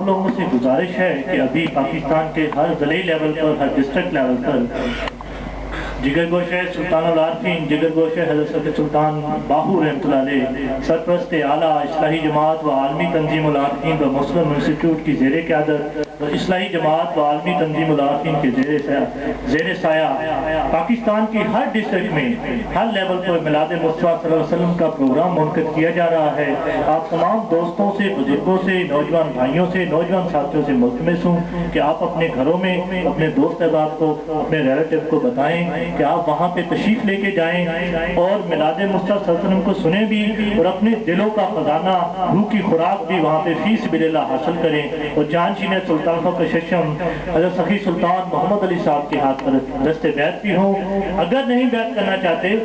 لوگوں سے گزارش ہے کہ ابھی پاکستان کے ہر ضلعی لیول پر، ہر ڈسٹرکٹ لیول پر جگر گوشہ سلطان العارفین جگر گوشہ حضرت صدر سلطان باہو رحمۃ اللہ علیہ سرپرست اعلیٰ اصلاحی جماعت و عالمی تنظیم العارفین و مسلم انسٹیٹیوٹ کی زیر قیادت و اصلاحی جماعت و عالمی تنظیم العارفین کے زیر سایہ پاکستان کی ہر ڈسٹرکٹ میں ہر لیول پر میلاد مصطفیٰ صلی اللہ علیہ وسلم کا پروگرام منعقد کیا جا رہا ہے۔ آپ تمام دوستوں سے، بزرگوں سے، نوجوان بھائیوں سے، نوجوان ساتھیوں سے ملتمس ہوں کہ آپ اپنے گھروں میں اپنے دوست احباب کو، اپنے ریلیٹیو کو بتائیں کہ آپ وہاں پہ تشریف لے کے جائیں اور میلاد مصطفیٰ صلی اللہ علیہ وسلم کو سنیں بھی، اور اپنے دلوں کا خزانہ، روح کی خوراک بھی وہاں پہ فی سبیل اللہ حاصل کریں۔ اور جانشین سلطان فخر ششم حضرت سخی سلطان محمد علی صاحب کے ہاتھ پر دست بیعت بھی ہوں۔ اگر نہیں بیعت کرنا چاہتے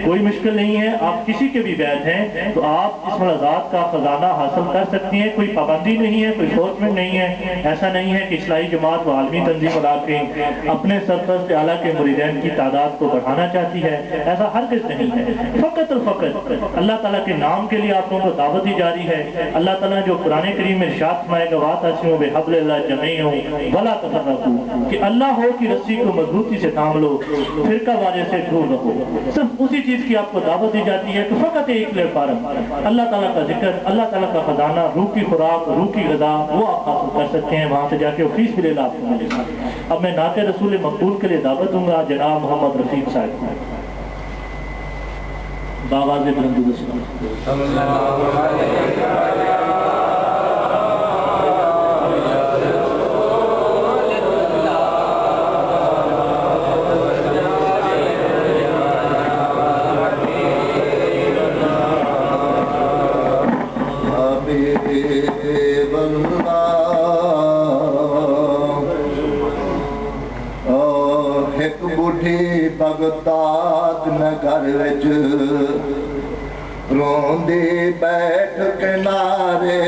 کوئی مشکل نہیں ہے، آپ کسی کے بھی بیعت ہیں تو آپ اس ملازات کا خزانہ حاصل کر سکتی ہیں، کوئی پابندی نہیں ہے، کوئی فورسمنٹ نہیں ہے۔ ایسا نہیں ہے کہ اصلاحی جماعت و عالمی تنظیم العارفین اپنے سرپرست اعلیٰ کے مریدین کی تعداد کو بڑھانا چاہتی ہے، ایسا ہرگز نہیں ہے۔ فقط اور فقط اللہ تعالیٰ کے نام کے لیے آپ لوگوں کو دعوت دی جاری ہے۔ اللہ تعالیٰ جو قرآن کریم میں ارشاد فرمائے گا وَاعْتَصِمُوا بِحَبْلِ اللَّهِ جَمِيعًا وَلَا تَفَرَّقُوا، کہ اللہ ہو کی رسی کو مضبوطی سے تھام لو، فرقہ وارے سے دور رہو۔ صرف اسی چیز کی آپ کو دعوت دی جاتی ہے کہ فقط ایک پلیٹفارم، اللہ تعالیٰ کا ذکر، اللہ تعالیٰ کا خزانہ، روح کی خوراک، روح کی غذا، وہ آپ حاصل کر سکتے ہیں وہاں سے جا کے فیس بھی لے لا آپ کو ملے گا۔ اب میں نعت رسول مقبول کے لیے دعوت دوں گا جناب محمد رفیق صاحب کو، بآواز بلند بغداد نگر وچ روندی بیٹھ کنارے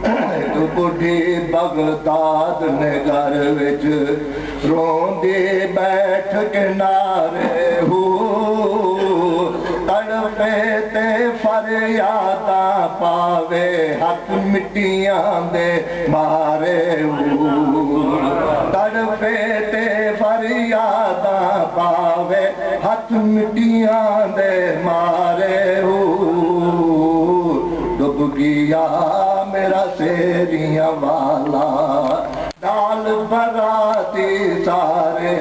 ایک بڈھی بغداد نگر وچ روندی بیٹھ کنارے تڑپے تے فریاداں پاوے ہاتھ مٹیاں دے مارے تڑپے تے فریاداں پاوے ہاتھ مٹیاں دے مارے ڈب گیا میرا سیریاں والا ڈال براتی سارے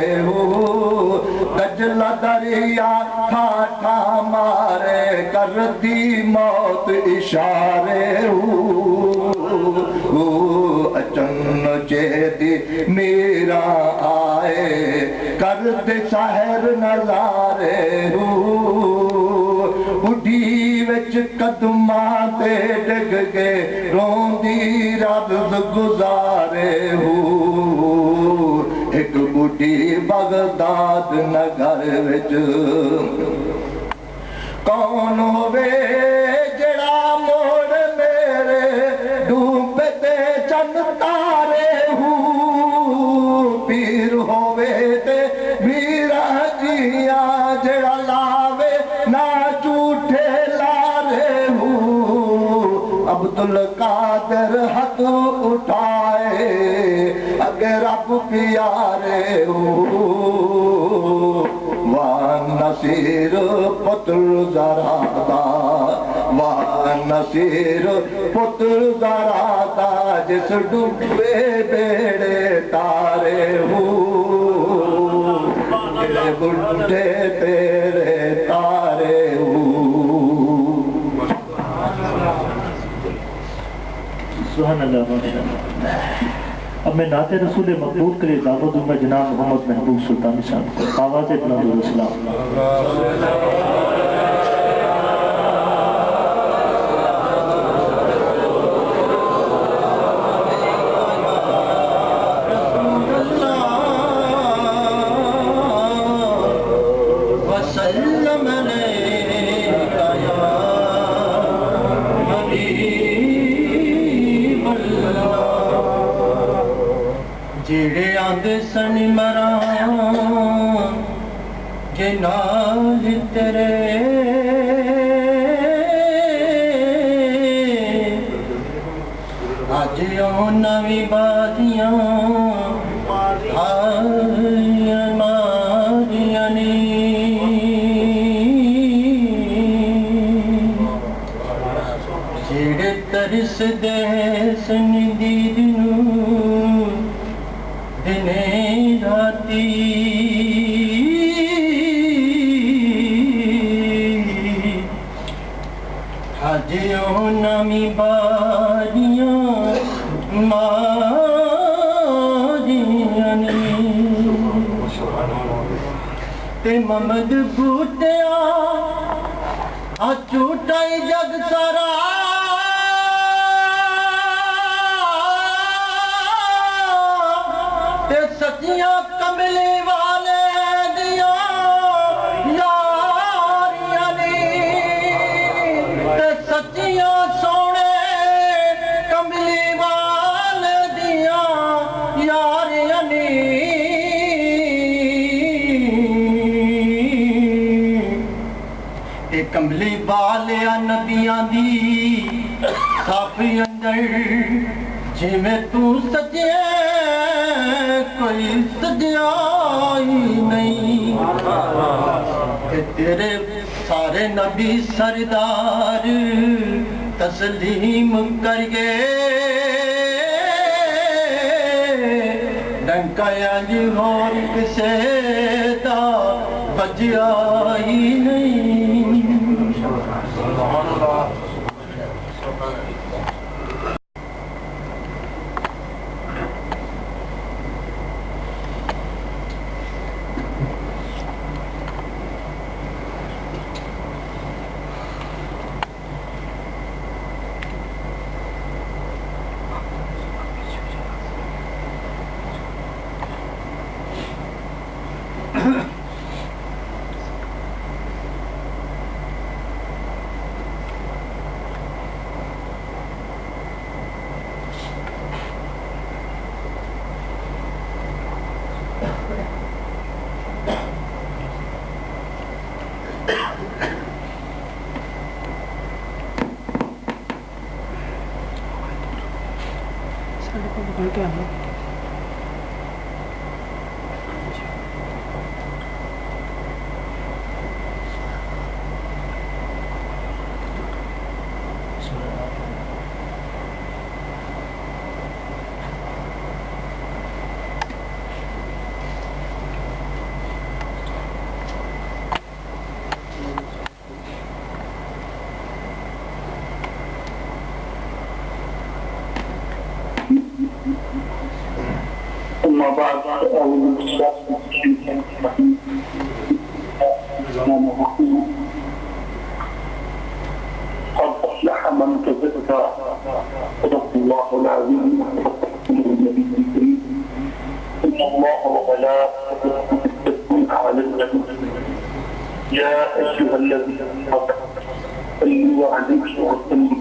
دجلہ دریا ٹھاٹھا مارے کر دی موت اشارے اچن چیدی میرا آئے کر دے سحر نظارے بڑھی وچ قدماں تے ڈگ کے روندی رب گزارے ایک بڑھی بغداد نگر وچ کون ہووے جڑا موڑ میرے ڈوبے تے چند تارے پیر ہووے تے میرا جیا جڑا لاوے نہ جھوٹے لارے عبدالقادر ہاتھ اٹھائے اگے رب پیارے وان نصیر پتر زرادا وان نصیر پتر زرادا جس ڈوبے بیڑے تارے تیرے بڈھے تیرے تارے سبحان اللہ ماشاء اللہ۔ اب میں نعت رسول مقبول کے لیے دعوت دوں گا جناب محمد محبوب سلطانی صاحب کو، آواز بلند الاسلام۔ جڑے آندے سن مراں جے نال تیرے ਅੱਜ ਉਹ ਨਵੀਂ ਬਾਜ਼ੀਆਂ ਆਈਆਂ ਮਾਰੀਆਂ ਨੇ ਜਿਹੜੇ ਤਰਸਦੇ ਸਨ ਦੀਦ ਨੂੰ ਦਿਨੇ ਰਾਤੀ ਅੱਜ ਉਹ ਨਵੀਂ ਬਾਜ਼ੀਆਂ ਮਾਰੀਆਂ ਨੇ ਤੇ ਮਮਦ ਬੂਟਿਆ ਆ ਝੂਟਾ ਹੀ ਜਗ ਸਾਰਾ ਤੇ ਸੱਚੀਆਂ ਕਮਲੇ ਵਾਲੇ ਦੀਆਂ ਯਾਰੀਆਂ ਨੇ ਤੇ ਸੱਚੀਆਂ ਸੋਹਣੇ ਕਮਲੇ ਵਾਲੇ ਦੀਆਂ ਯਾਰੀਆਂ ਨੇ ਤੇ ਕਮਲੇ ਵਾਲਿਆਂ ਨਬੀਆਂ ਦੀ ਸਾਫੀ ਅੰਦਰ ਜਿਵੇਂ ਤੂੰ ਸਜਿਆ کوئی سجائی نہیں کہ تیرے سارے نبی سردار تسلیم کر گئے ڈنکا یانج اور کسے دا بجائی نہیں سبحان اللہ قد أفلح من تزكى صدق الله العظيم إن الله وملائكته يصلون على النبي يا أيها الذين آمنوا صلوا عليه وسلموا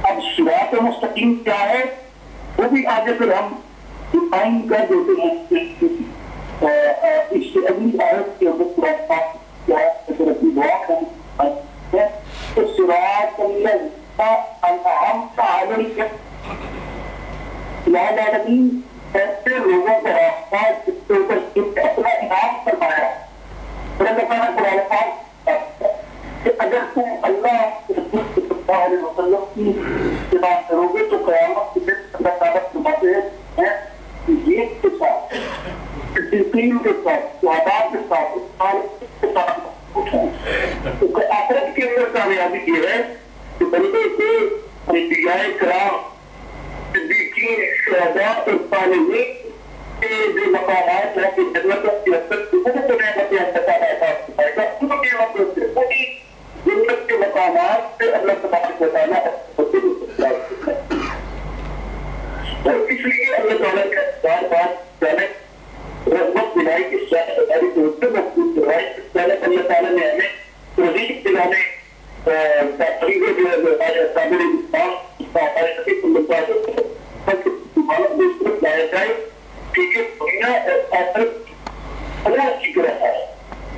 اب صراط مستقیم کیا ہے وہ بھی آگے پھر ہم ڈیفائن کر دیتے ہیں. اس سے اگلی آیت کے اندر کیا ہے اپنی دعا کریں تو صراط انعمت علیہم العالمین ایسے لوگوں کا راستہ جس کے اوپر اپنا انعام فرمایا. کہ اگر تم اللہ رسول صلی اللہ علیہ وسلم کی اتباع کرو گے تو قیامت کے دن اللہ تعالیٰ فرماتے ہیں یہ کے ساتھ تقیم کے ساتھ شہداء کے ساتھ کے ساتھ تو آخرت کے اندر کامیابی یہ ہے کہ بندے کو انبیاء کرام صدیقین شہداء اور صالحین کے جو مقامات ہیں کہ جنت کی حسرت کو نعمت انتقالات آئے گا ان کے وقت سے پوری جنت کے مقامات سے اللہ تبارک و تعالیٰ اور اس لیے اللہ تعالیٰ کا بار بار پہلے رحمت دلائی کی شاید ہماری دوستوں مضبوط دلائی پہلے اللہ تعالیٰ نے ہمیں ترغیب دلانے تقریبا جو ہے ہمارے سامنے ہمارے نبی صلی اللہ علیہ وسلم ہمارا دوسرے لایا جائے کیونکہ دنیا اور آخرت اللہ کی طرح ہے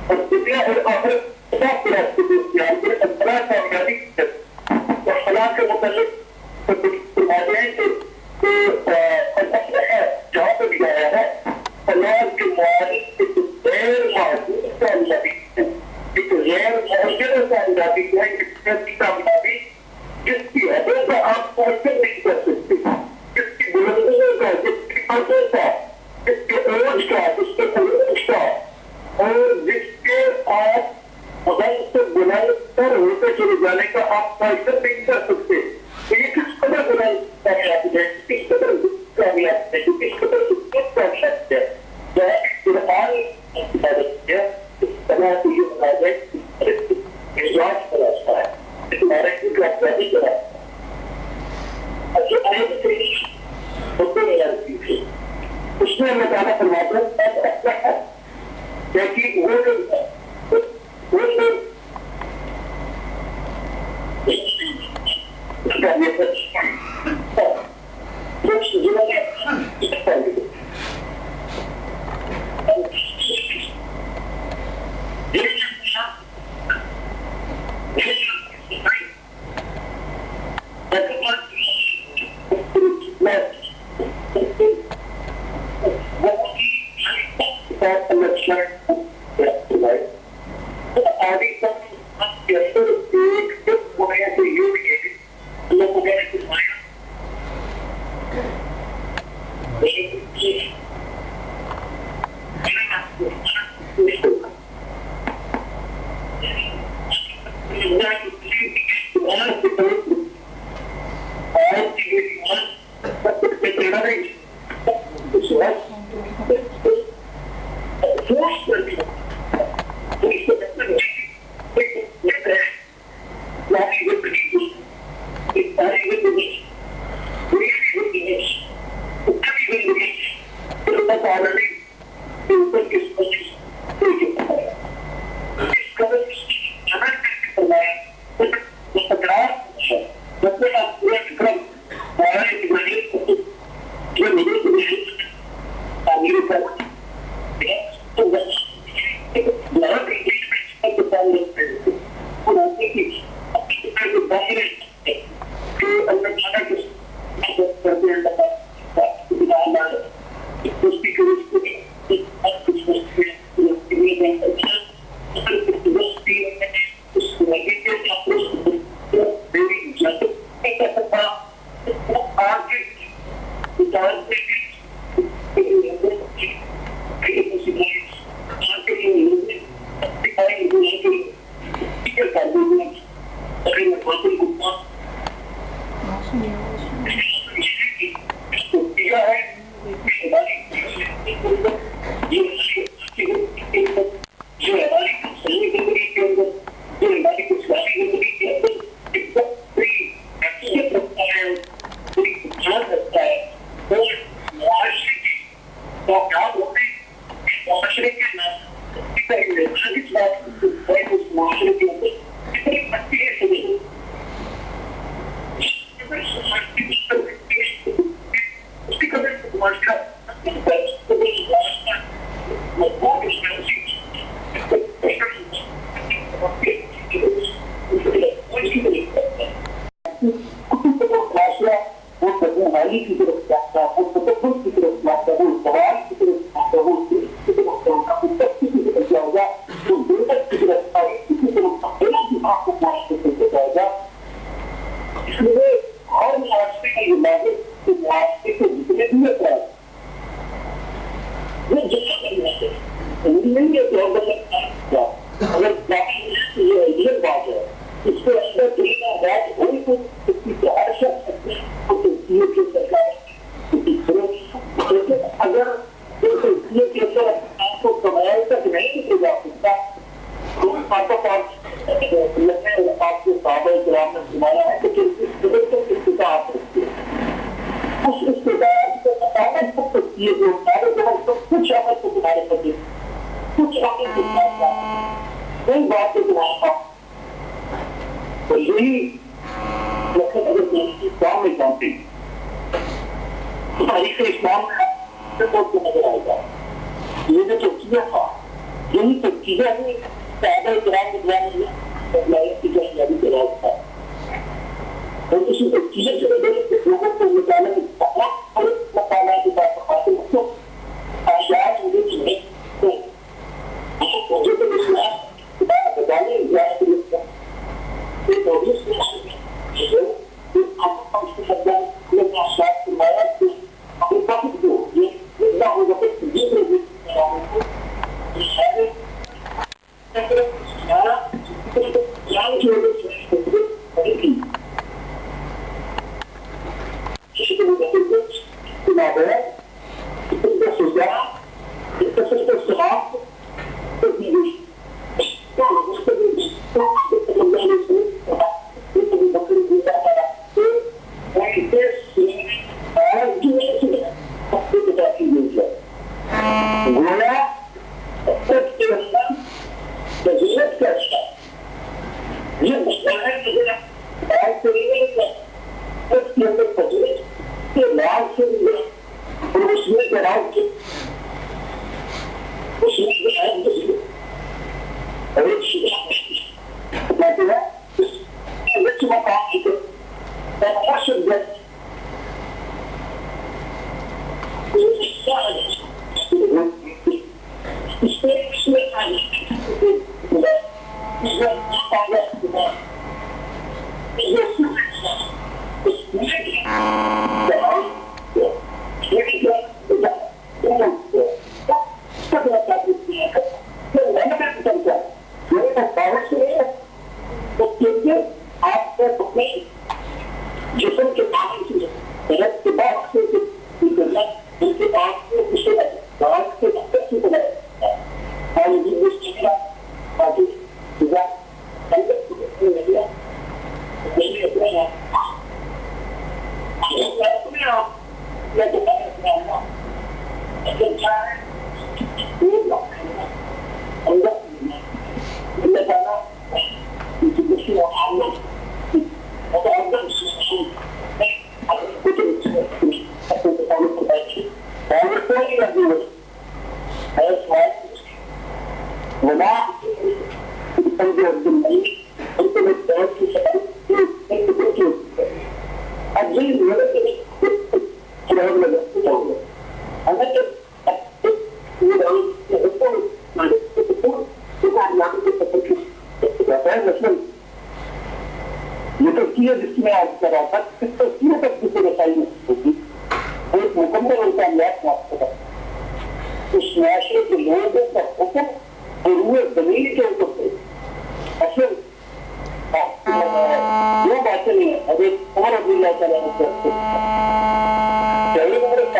اور دنیا اور آخرت اللہ کی طرح سے دستیاب ہے. اللہ کامیابی اور فلاح کے متعلق فرماتے ہیں کہ جہاں پہ بھی آیا ہے اللہ کے معارف ایک غیر معذور کامیابی ہے ایک غیر معذور کامیابی ہے ایک کامیابی جس کی حدوں کا آپ پہنچ نہیں کر سکتے جس کی بلندیوں کا جس کی عرضوں کا جس کے عروج کا جس کے عروج کا اور جس کے آپ بغیر سے بلند پر ہوتے چلے جانے کا آپ فائدہ نہیں کر سکتے. یہ کس قدر بلند کامیابی ہے کس قدر کامیابی ہے کس قدر کامیابی ہے کیا قرآن عبادت ہے اس طرح سے یہ بتایا جائے اخلاص کا راستہ ہے تمہارے کی کامیابی کا راستہ ہے. اچھا آیت سے ہوتے نہیں لگتی تھی اس میں اللہ تعالیٰ فرماتا ہے کہ وہ لوگ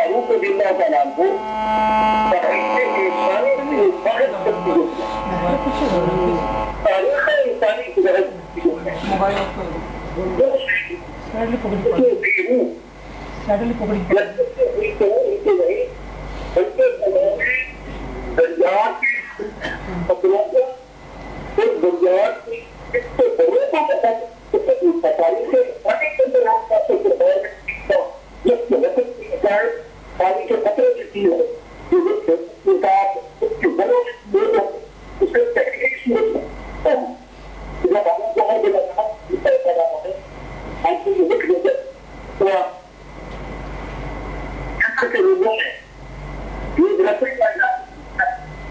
فاروق رضی اللہ تعالیٰ عنہ تاریخ انسانی کی حفاظت کرتی ہے، تاریخ انسانی کی حفاظت کرتی ہے، دریات کی پتروں کو پھر دریات کی اس سے بڑے کو تاریخ انسانی کے اندر آپ کا سکر ہے جس کے وقت کی حکایت پانی کے خطرے کی ہے، کتاب اس کی ضرورت اسے تحقیق سوچ جب ہم جہاں بھی لگا پیدا ہوئے آپ کو یہ لکھ دیتے تو ایسا کے لوگوں میں یہ رسم پیدا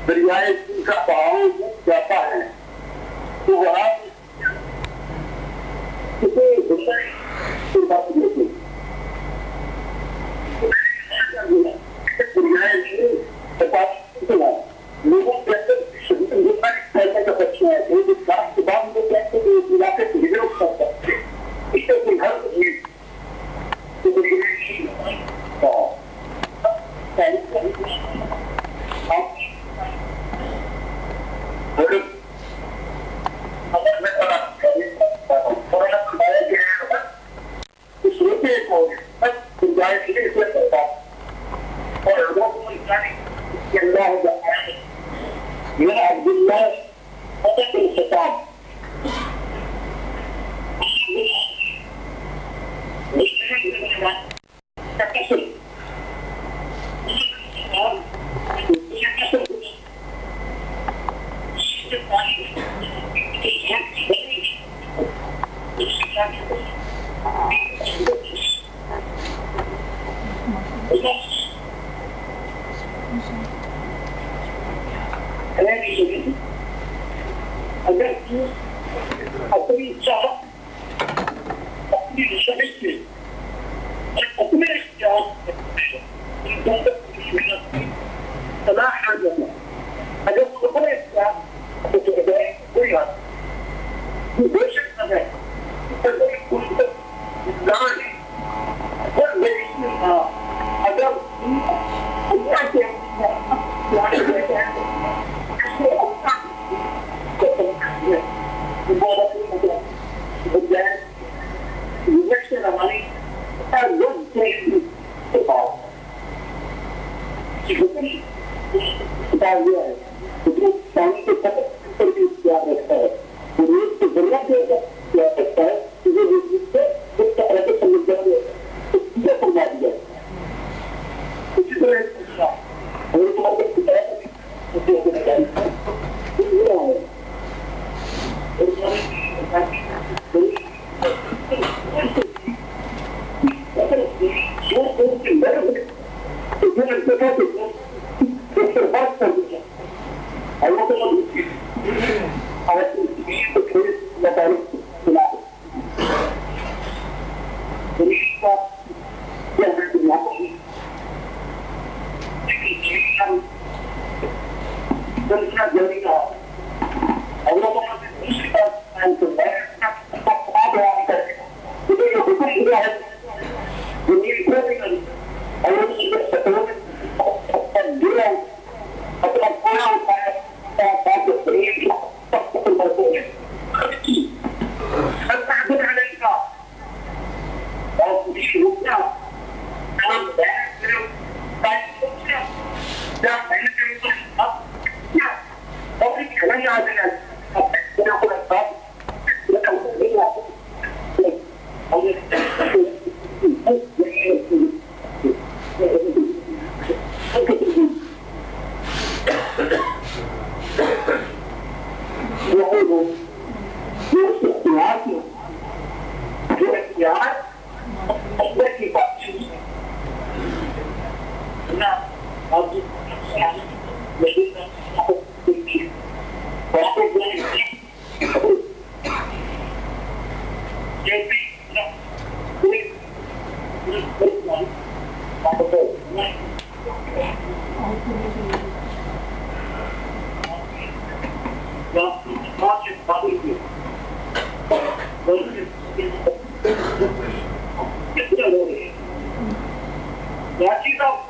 دریائے کا بہاؤ جاتا ہے تو وہاں کسی دنیا کی بات نہیں لوگوں کے اندر کرنے کا بچہ ہے جو کلاس کے بعد وہ کہتے ہیں کہ علاقے سے ہجرت کرتا ہے اس سے کوئی حل نہیں اگر میں بتایا گیا ہے اس روپے کو گنجائش نہیں اس میں کرتا اور لوگوں کو کہ اللہ تعالی یہ عبد اللہ مدد الخطاب اگر اپنی چاہت اپنی شہد سے اپنے اختیار صلاح جانا اگر اپنے اختیار کوئی بات بے شک نہ ہے اگر اللہ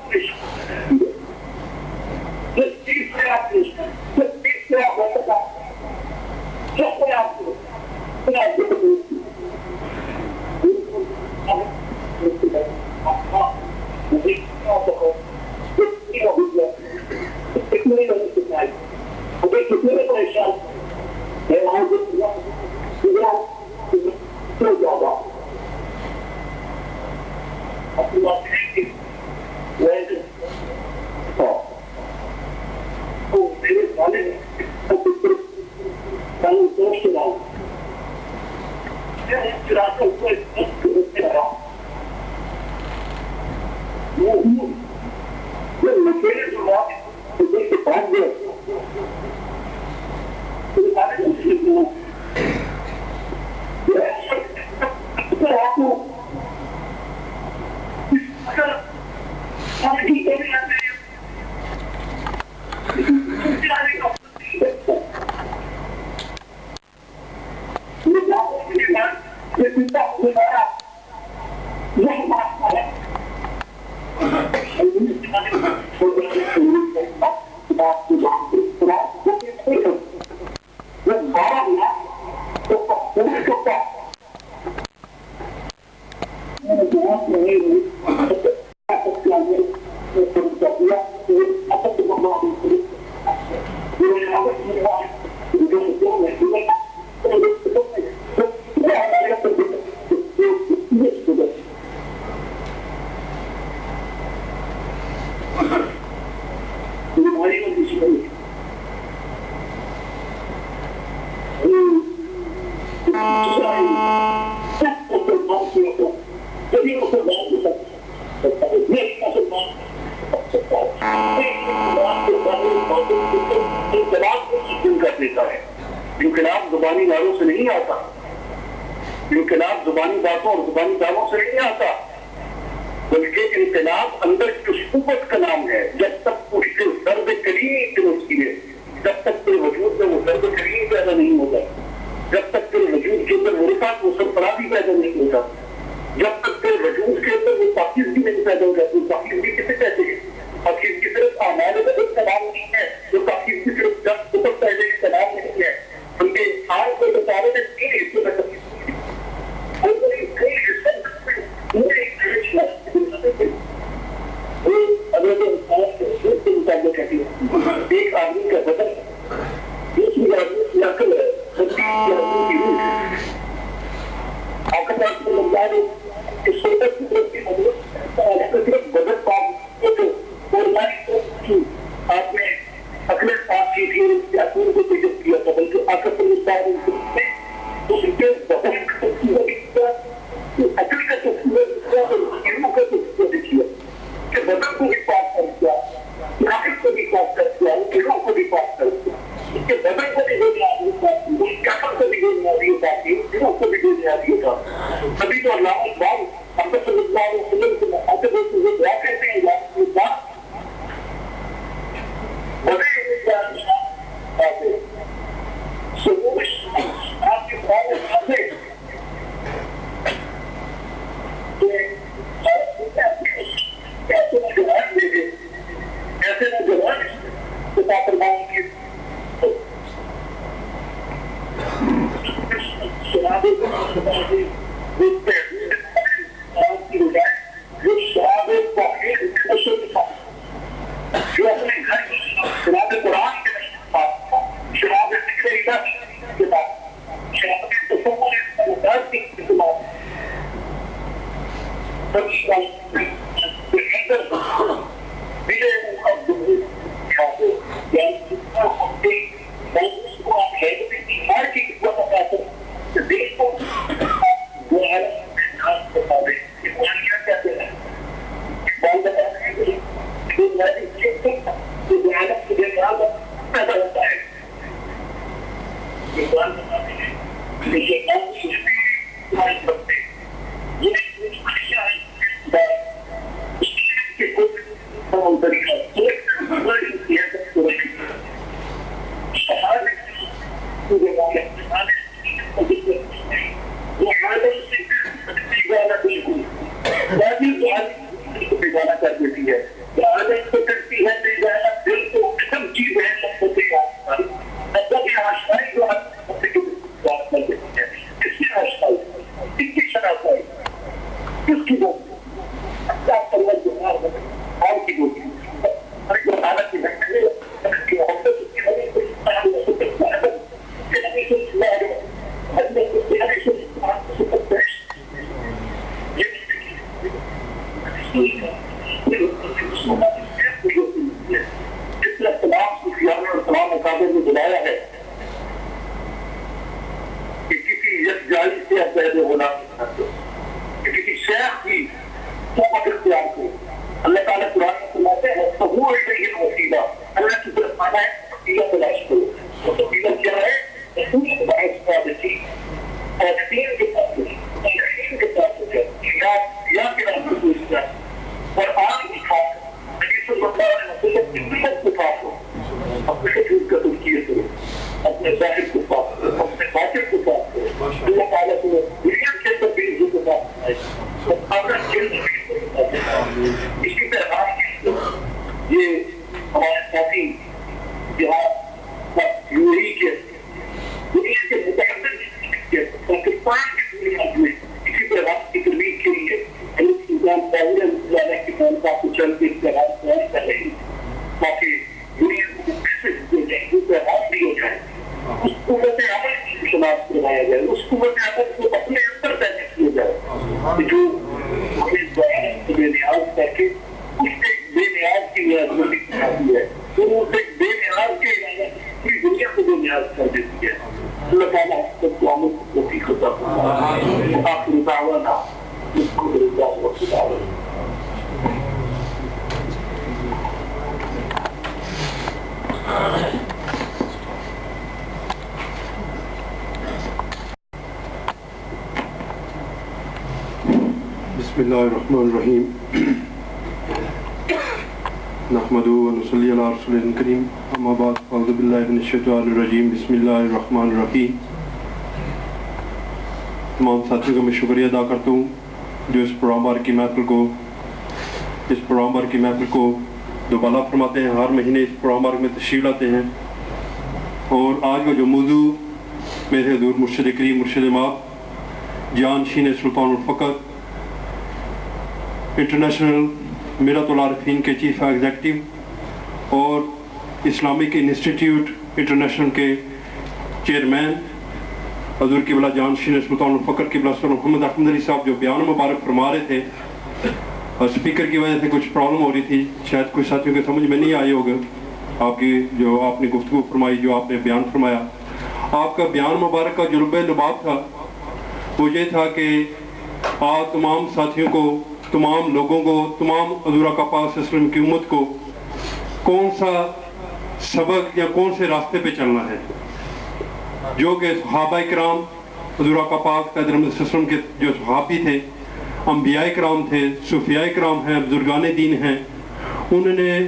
کے انقلاب زبانی نعروں سے نہیں آتا، انقلاب زبانی باتوں اور زبانی دعووں سے نہیں آتا، بلکہ انقلاب اندر کی قوت کا نام ہے۔ جب تک اس کے درد کریم کی ہوتی ہے، جب تک تیرے وجود میں وہ درد کریم پیدا نہیں ہوتا، جب تک تیرے وجود کے اندر وہ رفعت، وہ سرفرازی پیدا نہیں ہوتا، جب تک تیرے وجود کے اندر وہ پاکیزگی نہیں پیدا ہو جاتی۔ پاکیزگی کسے کہتے ہیں؟ پاکیزگی صرف اعمال بدن کا نام نہیں ہے، جو پاکیزگی صرف جب اوپر پہلے کا نام نہیں ہے، بلکہ آج کو بتانے میں تین حصوں میں ایک آدمی کا بدن، دوسری آدمی کی عقل ہے، تیسری آدمی کی روح ہے۔ آقا پاک صلی اللہ علیہ وسلم کی صحبت کی طرف کی مدد صرف بدن پاک اور آپ نے عقل پاک کی تھی، عقل کو تجربہ کیا تھا، بلکہ آقا صلی اللہ علیہ وسلم نے اس کے بدن کا تجربہ کیا، عقل کا تجربہ کیا اور روح کا تجربہ کیا کہ بدن کو بھی پاک کر دیا، عقل کو بھی پاک کر دیا، روح کو بھی پاک کر دیا، اس کے بدن کو بھی بنیادی ہوتا، اس کے عقل کو بھی بنیادی ہوتا، روح کو بھی بنیادی ہوتا۔ ابھی تو اللہ اقبال آقا صلی اللہ علیہ وسلم سے مخاطب ہوتے ہوئے دعا کرتے ہیں، یا رسول اللہ آپ کے سامنے ایسے نوجوان دے دے، ایسے نوجوان خدا فرمائیں گے جو شراب توحید کے نشے کے ساتھ، جو اپنے گھر کی شراب قرآن کے نشے کے ساتھ، شراب ذکر الہی کے ساتھ، شراب تصور الہی کے ساتھ، اللہ تعالیٰ قرآن میں فرماتے ہیں اپنی قیمت کو پاک ہو، اپنے وجود کا تجزیہ کرو، اپنے ظاہر کو پاک کرو، اپنے باطن کو پاک کرو. اللہ تعالیٰ کو دنیا کے اندر بھی عزت کو پاک کرائے اور آخرت کے اندر بھی عزت کو پاک کرائے. اسی طرح یہ ہمارے ساتھی جہاں یوہی کے دنیا کے متعدد پاکستان کی دنیا میں اسی طرح کی تربیت کے لیے حضرت سلطان باہور رحمۃ اللہ کی طرف کو چل کے اقتدار کر رہے ہیں تاکہ دنیا کو کیسے پیغام دیا جائے، اس قوت عمل کی شناخت کروایا جائے، اس قوت عمل کو اپنے اندر پیدا کیا جائے جو ہمیں بے نیاز کر کے اس ایک بے نیاز کی نیازمندی دکھاتی ہے، وہ ایک بے نیاز کے علاوہ پوری دنیا کو بے نیاز کر دیتی ہے. اللہ تعالیٰ سب کو عمل کو توفیق عطا فرمائے. آخر دعوانا الحمد للہ رب العالمین. بسم اللہ الرحمن الرحیم. نحمدہ و نصلی علی رسول کریم. اما بعد اعوذ باللہ من الشیطان الرجیم. بسم اللہ الرحمن الرحیم. تمام ساتھیوں کا میں شکریہ ادا کرتا ہوں جو اس پروگرام بار کی محفل کو دوبالا فرماتے ہیں. ہر مہینے اس پروگرام بار میں تشریف لاتے ہیں. اور آج کا جو موضوع میرے حضور مرشد کریم مرشد مآب جانشین سلطان الفقر انٹرنیشنل میرات العارفین کے چیف ایگزیکٹو اور اسلامک انسٹیٹیوٹ انٹرنیشنل کے چیئرمین حضور قبلہ جانشین سلطان الفقر قبلہ سر محمد احمد علی صاحب جو بیان مبارک فرما رہے تھے اور اسپیکر کی وجہ سے کچھ پرابلم ہو رہی تھی، شاید کچھ ساتھیوں کے سمجھ میں نہیں آئی ہوگا آپ کی جو آپ نے گفتگو فرمائی، جو آپ نے بیان فرمایا. آپ کا بیان مبارک کا جو لب لباب تھا وہ یہ تھا کہ آپ تمام ساتھیوں کو، تمام لوگوں کو، تمام حضور آقا پاک صلی اللہ علیہ وسلم کی امت کو کون سا سبق یا کون سے راستے پہ چلنا ہے، جو کہ صحابہ کرام حضور آقا پاک صلی اللہ علیہ وسلم کے جو صحابی تھے، انبیاء کرام تھے، صوفیاء کرام ہیں، بزرگان دین ہیں، انہوں نے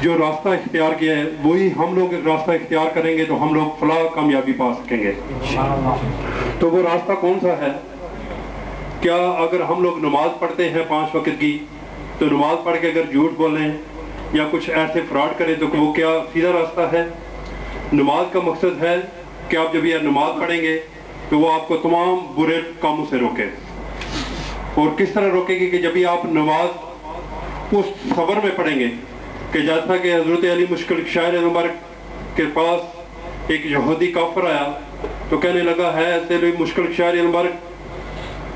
جو راستہ اختیار کیا ہے وہی ہم لوگ راستہ اختیار کریں گے تو ہم لوگ فلاح کامیابی پا سکیں گے. تو وہ راستہ کون سا ہے؟ کیا اگر ہم لوگ نماز پڑھتے ہیں 5 وقت کی تو نماز پڑھ کے اگر جھوٹ بولیں یا کچھ ایسے فراڈ کریں تو وہ کیا سیدھا راستہ ہے؟ نماز کا مقصد ہے کہ آپ جب یہ نماز پڑھیں گے تو وہ آپ کو تمام برے کاموں سے روکے. اور کس طرح روکے گی کہ جب بھی آپ نماز اس صبر میں پڑھیں گے کہ جیسا کہ حضرت علی مشکل شاعر مبارک کے پاس ایک یہودی کافر آیا تو کہنے لگا ہے ایسے مشکل شاعر مبارک،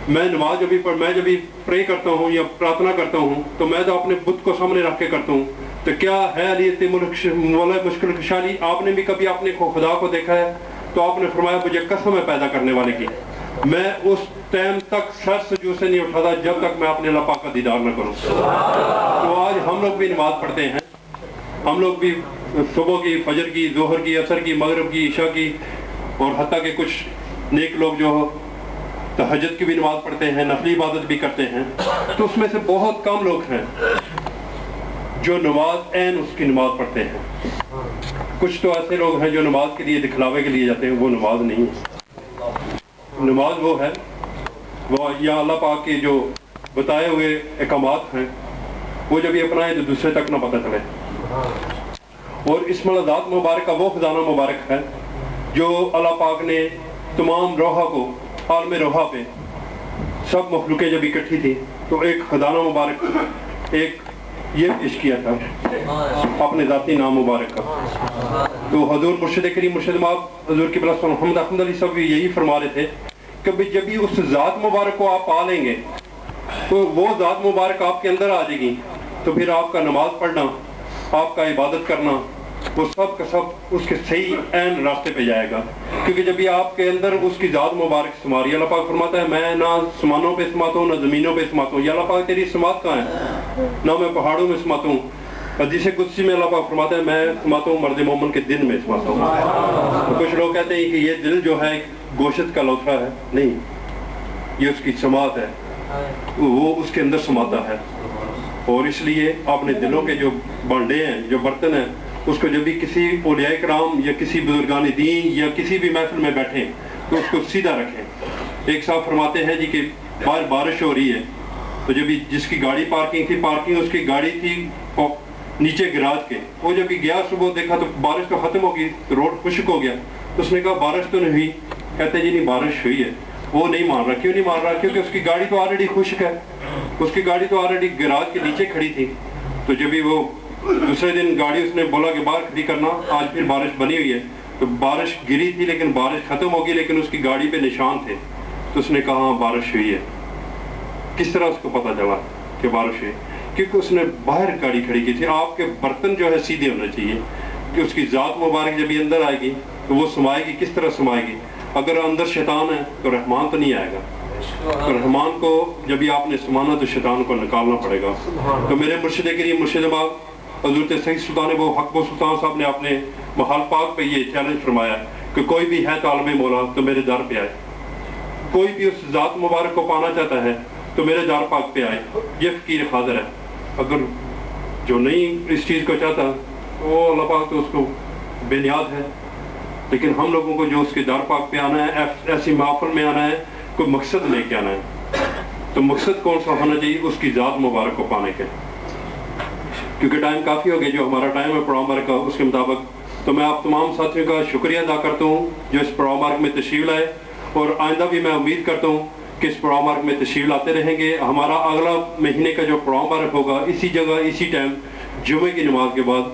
میں نماز جب بھی پرے کرتا ہوں یا پرارتھنا کرتا ہوں تو میں تو اپنے بت کو سامنے رکھ کے کرتا ہوں، تو کیا ہے علی مولا مشکل کشالی آپ نے بھی کبھی اپنے خدا کو دیکھا ہے؟ تو آپ نے فرمایا مجھے قسم ہے پیدا کرنے والے کی، میں اس ٹائم تک سر سجود سے نہیں اٹھاتا جب تک میں اپنے اللہ پاک کا دیدار نہ کروں. تو آج ہم لوگ بھی نماز پڑھتے ہیں، ہم لوگ بھی صبح کی، فجر کی، ظہر کی، عصر کی، مغرب کی، عشاء کی، اور حتیٰ کہ کچھ نیک لوگ جو تہجد کی بھی نماز پڑھتے ہیں، نفلی عبادت بھی کرتے ہیں. تو اس میں سے بہت کم لوگ ہیں جو نماز عین اس کی نماز پڑھتے ہیں. کچھ تو ایسے لوگ ہیں جو نماز کے لیے دکھلاوے کے لیے جاتے ہیں، وہ نماز نہیں ہے. نماز وہ ہے، وہ یا اللہ پاک کے جو بتائے ہوئے احکامات ہیں وہ جب یہ اپنائے تو دوسرے تک نہ پتہ چلے. اور اس ذات مبارک کا وہ خزانہ مبارک ہے جو اللہ پاک نے تمام روحہ کو، عالم روحہ پہ سب مخلوقیں جب اکٹھی تھی تو ایک خزانہ مبارک ایک یہ پیش کیا تھا اپنے ذاتی نام مبارک کا. تو حضور مرشد کریم مرشد مآب حضور قبلہ محمد احمد علی صاحب یہی فرما رہے تھے کہ جب بھی اس ذات مبارک کو آپ پا لیں گے تو وہ ذات مبارک آپ کے اندر آ جائے گی تو پھر آپ کا نماز پڑھنا، آپ کا عبادت کرنا، وہ سب کا سب اس کے صحیح عین راستے پہ جائے گا. کیونکہ جب یہ آپ کے اندر اس کی ذات مبارک سما رہی ہے، اللہ پاک فرماتا ہے میں نہ سمانوں پہ سماتا ہوں نہ زمینوں پہ سماتا ہوں. یا اللہ پاک تیری سماعت کہاں ہے؟ نہ میں پہاڑوں میں سماتا ہوں. حدیث قدسی میں اللہ پاک فرماتا ہے میں سماتا ہوں مرد مومن کے دل میں سماتا ہوں. کچھ لوگ کہتے ہیں کہ یہ دل جو ہے گوشت کا لوتھڑا ہے، نہیں، یہ اس کی سماعت ہے، وہ اس کے اندر سماتا ہے. اور اس لیے اپنے دلوں کے جو بانڈے ہیں، جو برتن ہیں، اس کو جب بھی کسی اولیاء کرام یا کسی بزرگان دین یا کسی بھی محفل میں بیٹھیں تو اس کو سیدھا رکھیں۔ ایک صاحب فرماتے ہیں جی کہ باہر بارش ہو رہی ہے، تو جب بھی جس کی گاڑی پارکنگ تھی، پارکنگ اس کی گاڑی تھی نیچے گراج کے، وہ جب بھی گیا صبح دیکھا تو بارش تو ختم ہو گئی، روڈ خشک ہو گیا، تو اس نے کہا بارش تو نہیں ہوئی، کہتے جی نہیں بارش ہوئی ہے۔ وہ نہیں مان رہا، کیوں نہیں مان رہا؟ کیونکہ اس کی گاڑی تو آلریڈی خشک ہے، اس کی گاڑی تو آلریڈی گراج کے نیچے کھڑی تھی۔ تو جب بھی وہ دوسرے دن گاڑی اس نے بولا کہ باہر کھڑی کرنا، آج پھر بارش بنی ہوئی ہے، تو بارش گری تھی لیکن بارش ختم ہو گئی، لیکن اس کی گاڑی پہ نشان تھے، تو اس نے کہا ہاں بارش ہوئی ہے۔ کس طرح اس کو پتا چلا کہ بارش ہوئی؟ کیونکہ اس نے باہر گاڑی کھڑی کی تھی۔ آپ کے برتن جو ہے سیدھے ہونے چاہیے کہ اس کی ذات مبارک جب یہ اندر آئے گی تو وہ سمائے گی، کس طرح سمائے گی؟ اگر اندر شیطان ہے تو رحمان تو نہیں آئے گا، تو رحمان کو جب یہ آپ نے سمانا تو شیطان کو نکالنا پڑے گا۔ تو میرے مرشد کریم مرشد باب حضرت سید سلطان ابو حق و سلطان صاحب نے اپنے محال پاک پہ یہ چیلنج فرمایا کہ کوئی بھی ہے طالب مولا تو میرے در پہ آئے، کوئی بھی اس ذات مبارک کو پانا چاہتا ہے تو میرے در پاک پہ آئے۔ یہ فقیر حاضر ہے، اگر جو نہیں اس چیز کو چاہتا وہ اللہ پاک تو اس کو بے نیاز ہے، لیکن ہم لوگوں کو جو اس کے در پاک پہ آنا ہے، ایسی محفل میں آنا ہے، کوئی مقصد لے کے آنا ہے، تو مقصد کون سا ہونا چاہیے؟ اس کی ذات مبارک کو پانے کے۔ کیونکہ ٹائم کافی ہو گیا، جو ہمارا ٹائم ہے پروگرام ورک کا اس کے مطابق، تو میں آپ تمام ساتھیوں کا شکریہ ادا کرتا ہوں جو اس پروگرام ورک میں تشریف لائے، اور آئندہ بھی میں امید کرتا ہوں کہ اس پروگرام ورک میں تشریف لاتے رہیں گے۔ ہمارا اگلا مہینے کا جو پروگرام ورک ہوگا اسی جگہ اسی ٹائم جمعے کی نماز کے بعد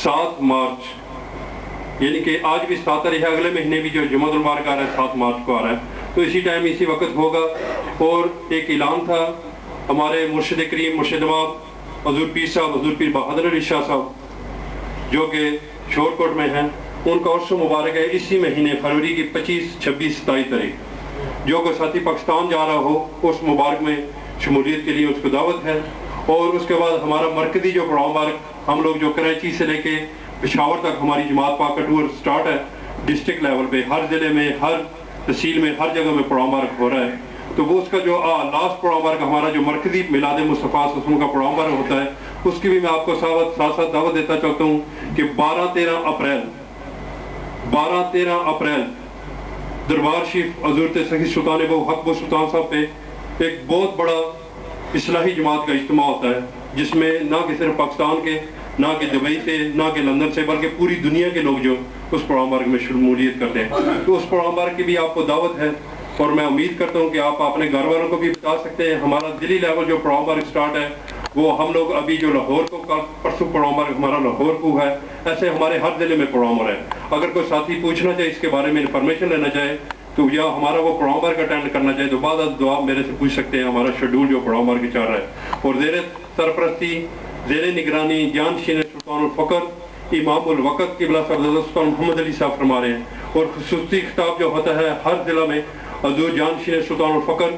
7 مارچ، یعنی کہ آج بھی 7 تاریخ ہے، اگلے مہینے بھی جو جمعہ المبارک آ رہا ہے 7 مارچ کو آ رہا ہے، تو اسی ٹائم اسی وقت ہوگا۔ اور ایک اعلان تھا ہمارے مرشد کریم مرشد باب حضور پیر صاحب حضور پیر بہادر علی شاہ صاحب جو کہ شور کوٹ میں ہیں، ان کا عرس مبارک ہے اسی مہینے فروری کی 25، 26، 27 تاریخ۔ جو کوئی ساتھی پاکستان جا رہا ہو اس مبارک میں شمولیت کے لیے اس کو دعوت ہے۔ اور اس کے بعد ہمارا مرکزی جو پروگرام ورک ہم لوگ جو کراچی سے لے کے پشاور تک ہماری جماعت پاک کا ٹور سٹارٹ ہے، ڈسٹرکٹ لیول پہ ہر ضلع میں، ہر تحصیل میں، ہر جگہ میں پروگرام ورک ہو رہا ہے۔ تو وہ اس کا جو لاسٹ پروگرام ورک ہمارا جو مرکزی میلاد مصطفیٰ صلی اللہ علیہ وسلم کا پروگرام ورک ہوتا ہے، اس کی بھی میں آپ کو ساتھ ساتھ دعوت دیتا چاہتا ہوں کہ 12-13 اپریل دربار شریف حضرت سید سلطان ابو حق و سلطان صاحب پہ ایک بہت بڑا اصلاحی جماعت کا اجتماع ہوتا ہے، جس میں نہ کہ صرف پاکستان کے، نہ کہ دبئی سے، نہ کہ لندن سے، بلکہ پوری دنیا کے لوگ جو اس پروگرام ورک میں شمولیت کرتے ہیں۔ تو اس پروگرام ورک کی بھی آپ کو دعوت ہے، اور میں امید کرتا ہوں کہ آپ اپنے گھر والوں کو بھی بتا سکتے ہیں۔ ہمارا دلی لیول جو پروگرام ورک سٹارٹ ہے وہ ہم لوگ ابھی جو لاہور کو پرسوں پروگرام ورک ہمارا لاہور کو ہے، ایسے ہمارے ہر ضلع میں پروگرام ہو رہا ہے۔ اگر کوئی ساتھی پوچھنا چاہے اس کے بارے میں انفارمیشن لینا چاہے تو یا ہمارا وہ پروگرام ورک اٹینڈ کرنا چاہے تو بعد دعا میرے سے پوچھ سکتے ہیں۔ ہمارا شیڈول جو پروگرام ورک چل رہا ہے، اور زیر سرپرستی زیر نگرانی جانشین سلطان الفقر امام الوقت قبلہ سلطان محمد علی صاحب فرما رہے ہیں، اور خصوصی خطاب جو ہوتا ہے ہر ضلع میں حضور جانشین سلطان الفقر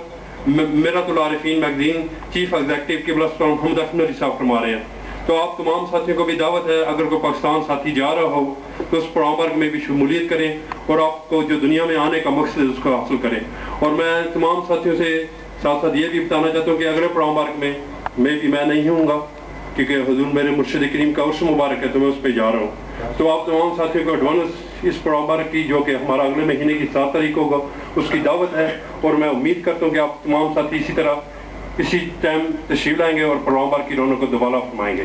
میرات العارفین میگزین چیف ایگزیکٹو قبلہ سلطان محمد حسن علی صاحب فرما رہے ہیں۔ تو آپ تمام ساتھیوں کو بھی دعوت ہے، اگر کوئی پاکستان ساتھی جا رہا ہو تو اس پروگرام ورک میں بھی شمولیت کریں، اور آپ کو جو دنیا میں آنے کا مقصد ہے اس کو حاصل کریں۔ اور میں تمام ساتھیوں سے ساتھ ساتھ یہ بھی بتانا چاہتا ہوں کہ اگلے پروگرام ورک میں میں نہیں ہوں گا، کیونکہ حضور میرے مرشد کریم کا عرس مبارک ہے تو میں اس پہ جا رہا ہوں۔ تو آپ تمام ساتھیوں کو ایڈوانس اس پروگرام ورک کی جو کہ ہمارا اگلے مہینے کی 7 تاریخ ہوگا اس کی دعوت ہے، اور میں امید کرتا ہوں کہ آپ تمام ساتھی اسی طرح اسی ٹائم تشریف لائیں گے اور پروگرام ورک کی رونق کو دوبارہ فرمائیں گے۔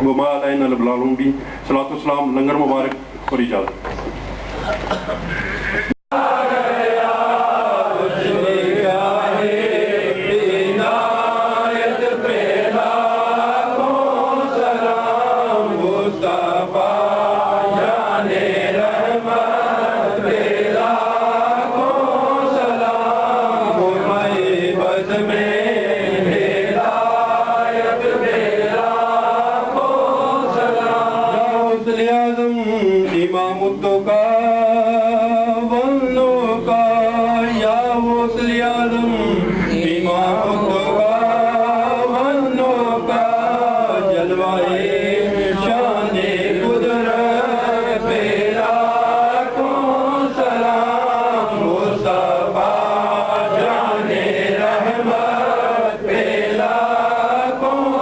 وما علینا الا البلاغ المبین۔ صلاۃ والسلام، لنگر مبارک اور اجازت۔ کو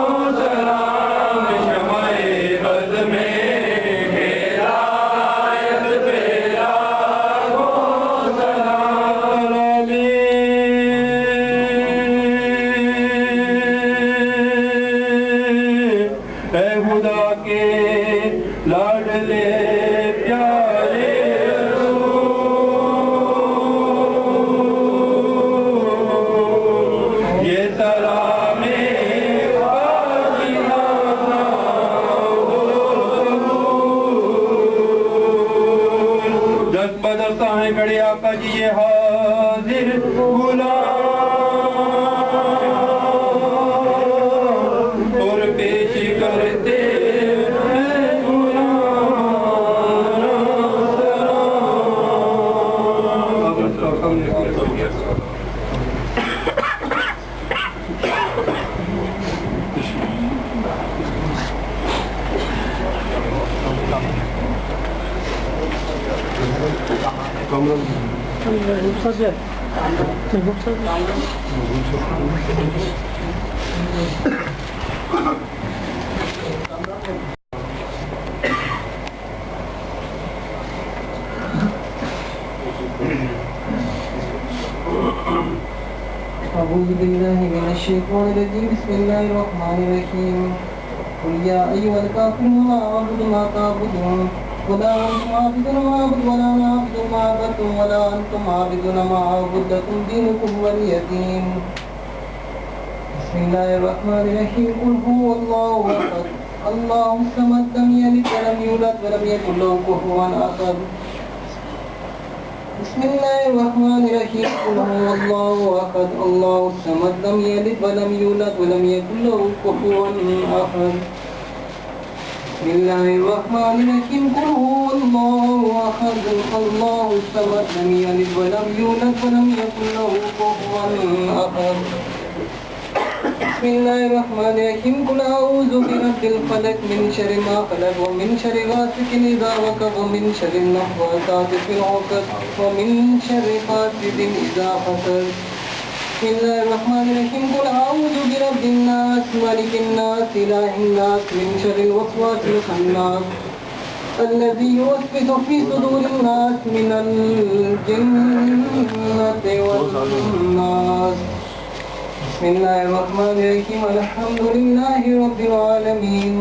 گڑے آقا جی یہ حاضر غلام اور پیش کرتے ہیں أعوذ بالله من الشيطان الرجيم بسم الله الرحمن الرحيم قل يا أيها الكافرون لا أعبد ما تعبدون ولا أنتم عابدون ما أعبد ولا أنا عابد ما عبدتم ولا أنتم عابدون ما أعبد لكم دينكم ولي دين بسم الله الرحمن الرحيم قل هو الله أحد الله الصمد لم يلد ولم يولد ولم يكن له كفوا أحد بسم الله الرحمن الرحيم قل هو الله أحد الله الصمد لم يلد ولم يولد ولم يكن له كفوا أحد بسم الله الرحمن الرحيم قل هو الله أحد الله الصمد لم يلد ولم يولد ولم يكن له كفوا أحد بسم الله الرحمن الرحيم قل أعوذ برب الفلق من شر ما خلق ومن شر غاسق إذا وقب ومن شر النفاثات في العقد ومن شر حاسد إذا حسد بسم الله الرحمن الرحيم قل أعوذ برب الناس ملك الناس إله الناس من شر الوسواس الخناس الذي يوسوس في صدور الناس من الجنة والناس بسم الله الرحمن الرحيم الحمد لله رب العالمين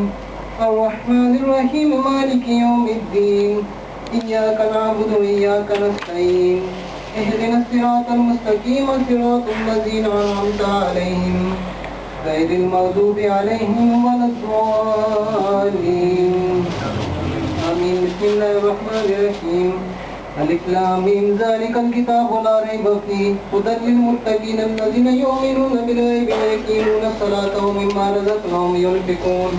الرحمن الرحيم مالك يوم الدين إياك نعبد وإياك نستعين اهدنا الصراط المستقيم صراط الذين أنعمت عليهم غير المغضوب عليهم ولا الضالين آمين بسم الله الرحمن الرحيم الف لام میم ذلك الكتاب لا ريب فيه هدى للمتقين الذين يؤمنون بالغيب ويقيمون الصلاة ومما رزقناهم ينفقون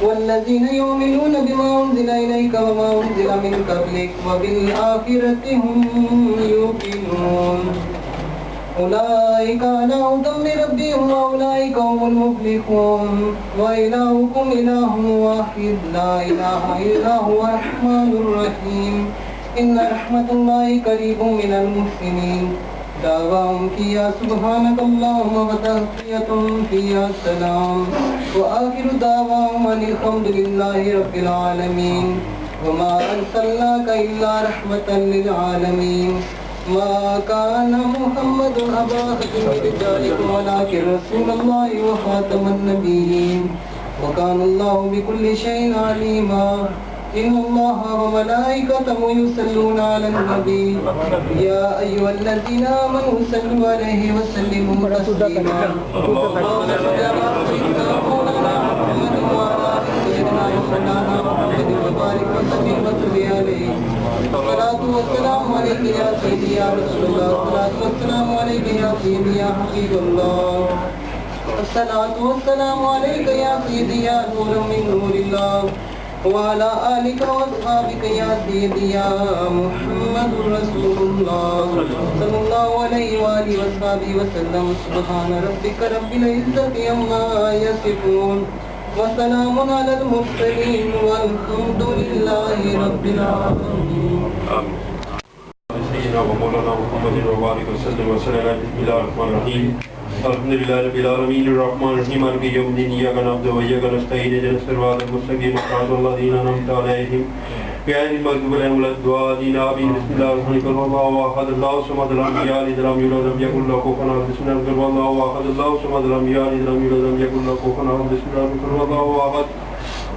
والذين يؤمنون بما أنزل إليك وما أنزل من قبلك وبالآخرة هم يوقنون أولئك على هدى من ربهم وأولئك هم المفلحون وإلهكم إله واحد لا إله إلا هو الرحمن الرحيم إن رحمة الله قريب من المحسنين دعواهم فيها سبحانك اللهم وتحيتهم فيها السلام وآخر دعواهم أن الحمد لله رب العالمين وما أرسلناك إلا رحمة للعالمين ما كان محمد أبا أحد من رجالكم ولكن رسول الله وخاتم النبيين وكان الله بكل شيء عليما إن الله وملائكته يصلون على النبي يا أيها الذين آمنوا صلوا عليه وسلموا تسليما اللهم صل على سيدنا مولانا محمد وعلى آل سيدنا مولانا محمد وبارك وسلم عليه الصلاة والسلام عليك يا سيدي يا رسول الله الصلاة والسلام عليك يا سيدي يا حبيب الله الصلاة والسلام عليك يا سيدي يا نور من نور الله وعلى آلك وأصحابك يا سيدي يا محمد رسول الله صلى الله عليه وآله وصحبه وسلم سبحان ربك رب العزة عما يصفون وسلام على المرسلين والحمد لله رب العالمين سيدنا ومولانا محمد وبارك وسلم وسلم. بسم الله الرحمن الرحيم الحمدللہ رب العالمین الرحمن الرحیم مالک یوم الدین ایاک نعبد و ایاک نستعین اهدنا الصراط المستقیم صراط الذین انعمت علیہم غیر المغضوب علیہم ولا الضالین آمین بسم اللہ الرحمن الرحیم قل هو الله احد الله الصمد لم یلد ولم یولد ولم یکن له کفوا احد بسم اللہ قل هو الله احد الله الصمد لم یلد ولم یولد ولم یکن له کفوا احد بسم اللہ قل هو الله احد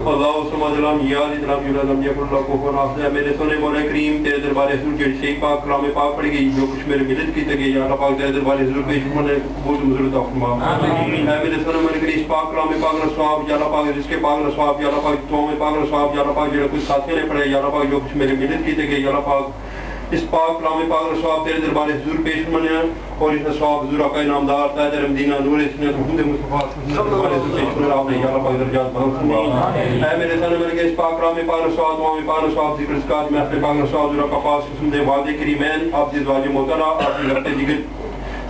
اللہ الصمد لم یلد ولم یولد ولم یکن له کفوا احد. میرے سونے مولا کریم تیرے دربار حضور جڑی صحیح پاک کلام پاک پڑھی گئی جو کچھ میرے ملت کی تگی یا اللہ پاک تیرے دربار حضور کے شکر نے بہت مزر عطا فرما. اے میرے سونے مولا کریم اس پاک کلام پاک نہ ثواب یا اللہ پاک جس کے پاک نہ ثواب یا اللہ پاک تو میں پاک نہ ثواب یا اللہ پاک جو کچھ ساتھی نے پڑھے یا اللہ پاک جو کچھ میرے ملت کی تگی یا اللہ پاک اس پاک کلام پاک نہ ثواب تیرے دربار حضور پیش منیا اور اس ثواب حضور آقا نامدار تاجر مدینہ نور اسمیت محمد مصطفیٰ دربار حضور پیش منیا آپ نے یا اللہ پاک درجات بلند فرما. اے میرے سامنے میرے اس پاک کلام پاک نہ ثواب تمام پاک نہ ثواب ذکر اذکار میں اپنے پاک نہ ثواب حضور آقا پاس قسم دے وعدے کریمین آپ دی ازواج محترمہ آپ کی لگتے دیگر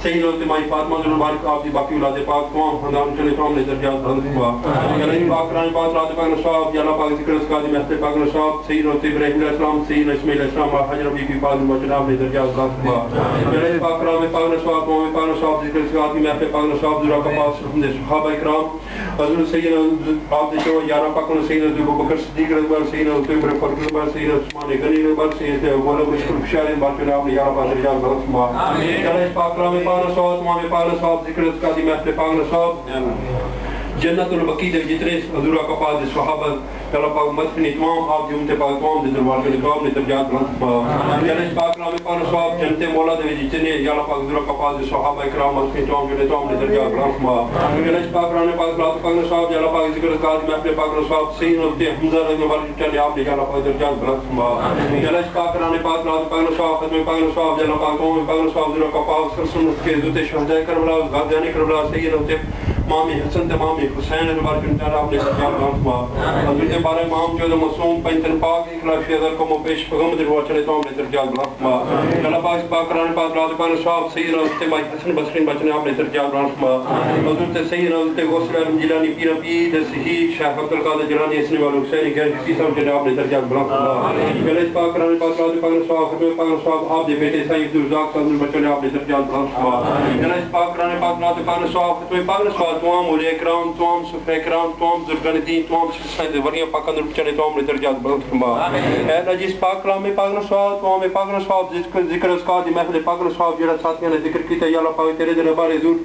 صحیح نوتے مائی فاطمہ ذو مبارک آپ دی باقی اولاد پاک تمام خاندان چلے تمام نے درجات بلند فرما. یا اللہ پاک قرآن پاک رات پاک نہ ثواب یا اللہ پاک ذکر اذکار میں اپنے پاک نہ ثواب صحیح نوتے ابراہیم علیہ السلام صحیح اسماعیل علیہ السلام اور حضرت بی بی فاطمہ جناب نے درجات بلند فرما. یا اللہ پاک قرآن پاک نہ ثواب تمام پاک نہ ثواب ذکر اذکار میں اپنے پاک نہ ثواب حضور کا پاس رحمت صحابہ کرام حضور سیدنا آپ جو یا اللہ پاک نے سیدنا ابو بکر صدیق رضی اللہ عنہ سیدنا عمر فاروق رضی اللہ عنہ سیدنا عثمان غنی رضی اللہ عنہ سیدنا مولا بشیر بشار بارک اللہ نے یا رب درجات بلند فرما. یا اللہ پاک قرآن پاک نہ ثواب تمام پاک نہ ثواب ذکر اذکار میں اپنے پاک نہ ثواب جنت البقیع دے جتنے حضور کا پاک دے صحابہ اللہ پاک مدفنی تمام آپ دی امت پاک تمام دے دربار کے تمام نے درجات بلند فرما. یا اللہ پاک نام پاک ثواب جنت مولا دے جتنے یا اللہ پاک حضور کا پاک دے صحابہ کرام مدفنی تمام جو تمام نے درجات بلند فرما. یا اللہ پاک نام پاک رات پاک ثواب یا اللہ پاک ذکر اذکار میں اپنے پاک ثواب صحیح نوتے حمزہ رضی اللہ عنہ چلے آپ نے یا اللہ پاک درجات بلند فرما. یا اللہ پاک نام پاک رات پاک ثواب ختم پاک ثواب یا اللہ پاک تمام پاک ثواب حضور کا پاک سر سنت کے عزت شہداء کربلا غازیان کربلا صحیح نوتے امام حسن امام حسین دربار کے تعالی اپنے درجات بلند فرما. حضرت بارے امام جو معصوم پنجتن پاک اخلاص ہزار کو پیش پیغام دربار چلے تو اپنے درجات بلند فرما. اللہ پاک پاک قرآن پاک رات پاک ثواب صحیح نوتے امام حسن بصری بچنے اپنے درجات بلند فرما. حضرت سید نوتے غوث العالم جیلانی پیر پیر صحیح شیخ عبد القادر جیلانی حسنی والو حسین غیر کسی سب چلے اپنے درجات بلند فرما. اللہ پاک قرآن پاک رات پاک ثواب ختم پاک ثواب آپ دے بیٹے سید عبدالرزاق صاحب بچنے اپنے درجات بلند فرما. اللہ پاک قرآن پاک رات پاک ثواب ختم پاک ثواب تمام اولیاء کرام تمام صحابہ کرام تمام بزرگان دین تمام سید ولیاں پاک اندر چلے تمام نے درجات بلند فرما. اے اللہ جس پاک کلام میں پاک ثواب تمام پاک ثواب ذکر اذکار دی محفل پاک ثواب جڑا ساتھیاں نے ذکر کیتا یا اللہ پاک تیرے دربار حضور